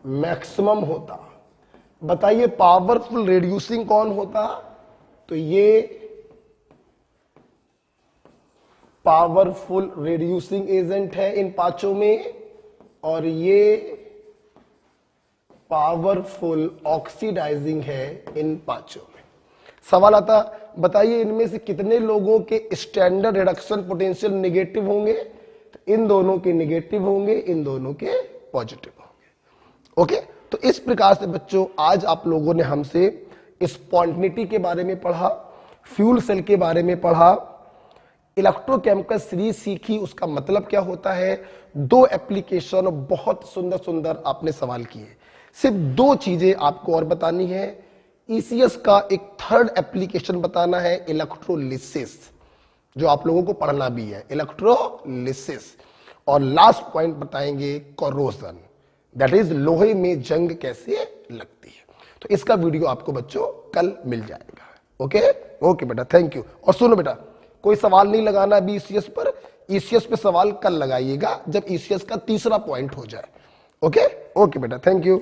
A: मैक्सिमम होता। बताइए पावरफुल रिड्यूसिंग कौन होता, तो ये पावरफुल रिड्यूसिंग एजेंट है इन 5 में, और ये पावरफुल ऑक्सीडाइजिंग है इन 5 में। सवाल आता, बताइए इनमें से कितने लोगों के स्टैंडर्ड रिडक्शन पोटेंशियल नेगेटिव होंगे, तो इन दोनों के नेगेटिव होंगे, इन दोनों के पॉजिटिव होंगे। ओके, तो इस प्रकार से बच्चों आज आप लोगों ने हमसे स्पॉन्टेनिटी के बारे में पढ़ा, फ्यूल सेल के बारे में पढ़ा, इलेक्ट्रोकेमिकल सीरीज सीखी, उसका मतलब क्या होता है, 2 एप्लीकेशन, बहुत सुंदर सुंदर आपने सवाल किए। सिर्फ 2 चीजें आपको और बतानी है। ईसीएस का एक 3rd एप्लीकेशन बताना है, इलेक्ट्रोलिसिस, जो आप लोगों को पढ़ना भी है, इलेक्ट्रोलिसिस। और लास्ट पॉइंट बताएंगे कोरोजन, दैट इज लोहे में जंग कैसे लगती है। तो इसका वीडियो आपको बच्चों कल मिल जाएगा। ओके ओके बेटा, थैंक यू। और सुनो बेटा, कोई सवाल नहीं लगाना अभी ईसीएस पर, ईसीएस पे सवाल कल लगाइएगा जब ईसीएस का 3रा पॉइंट हो जाए। ओके ओके बेटा, थैंक यू।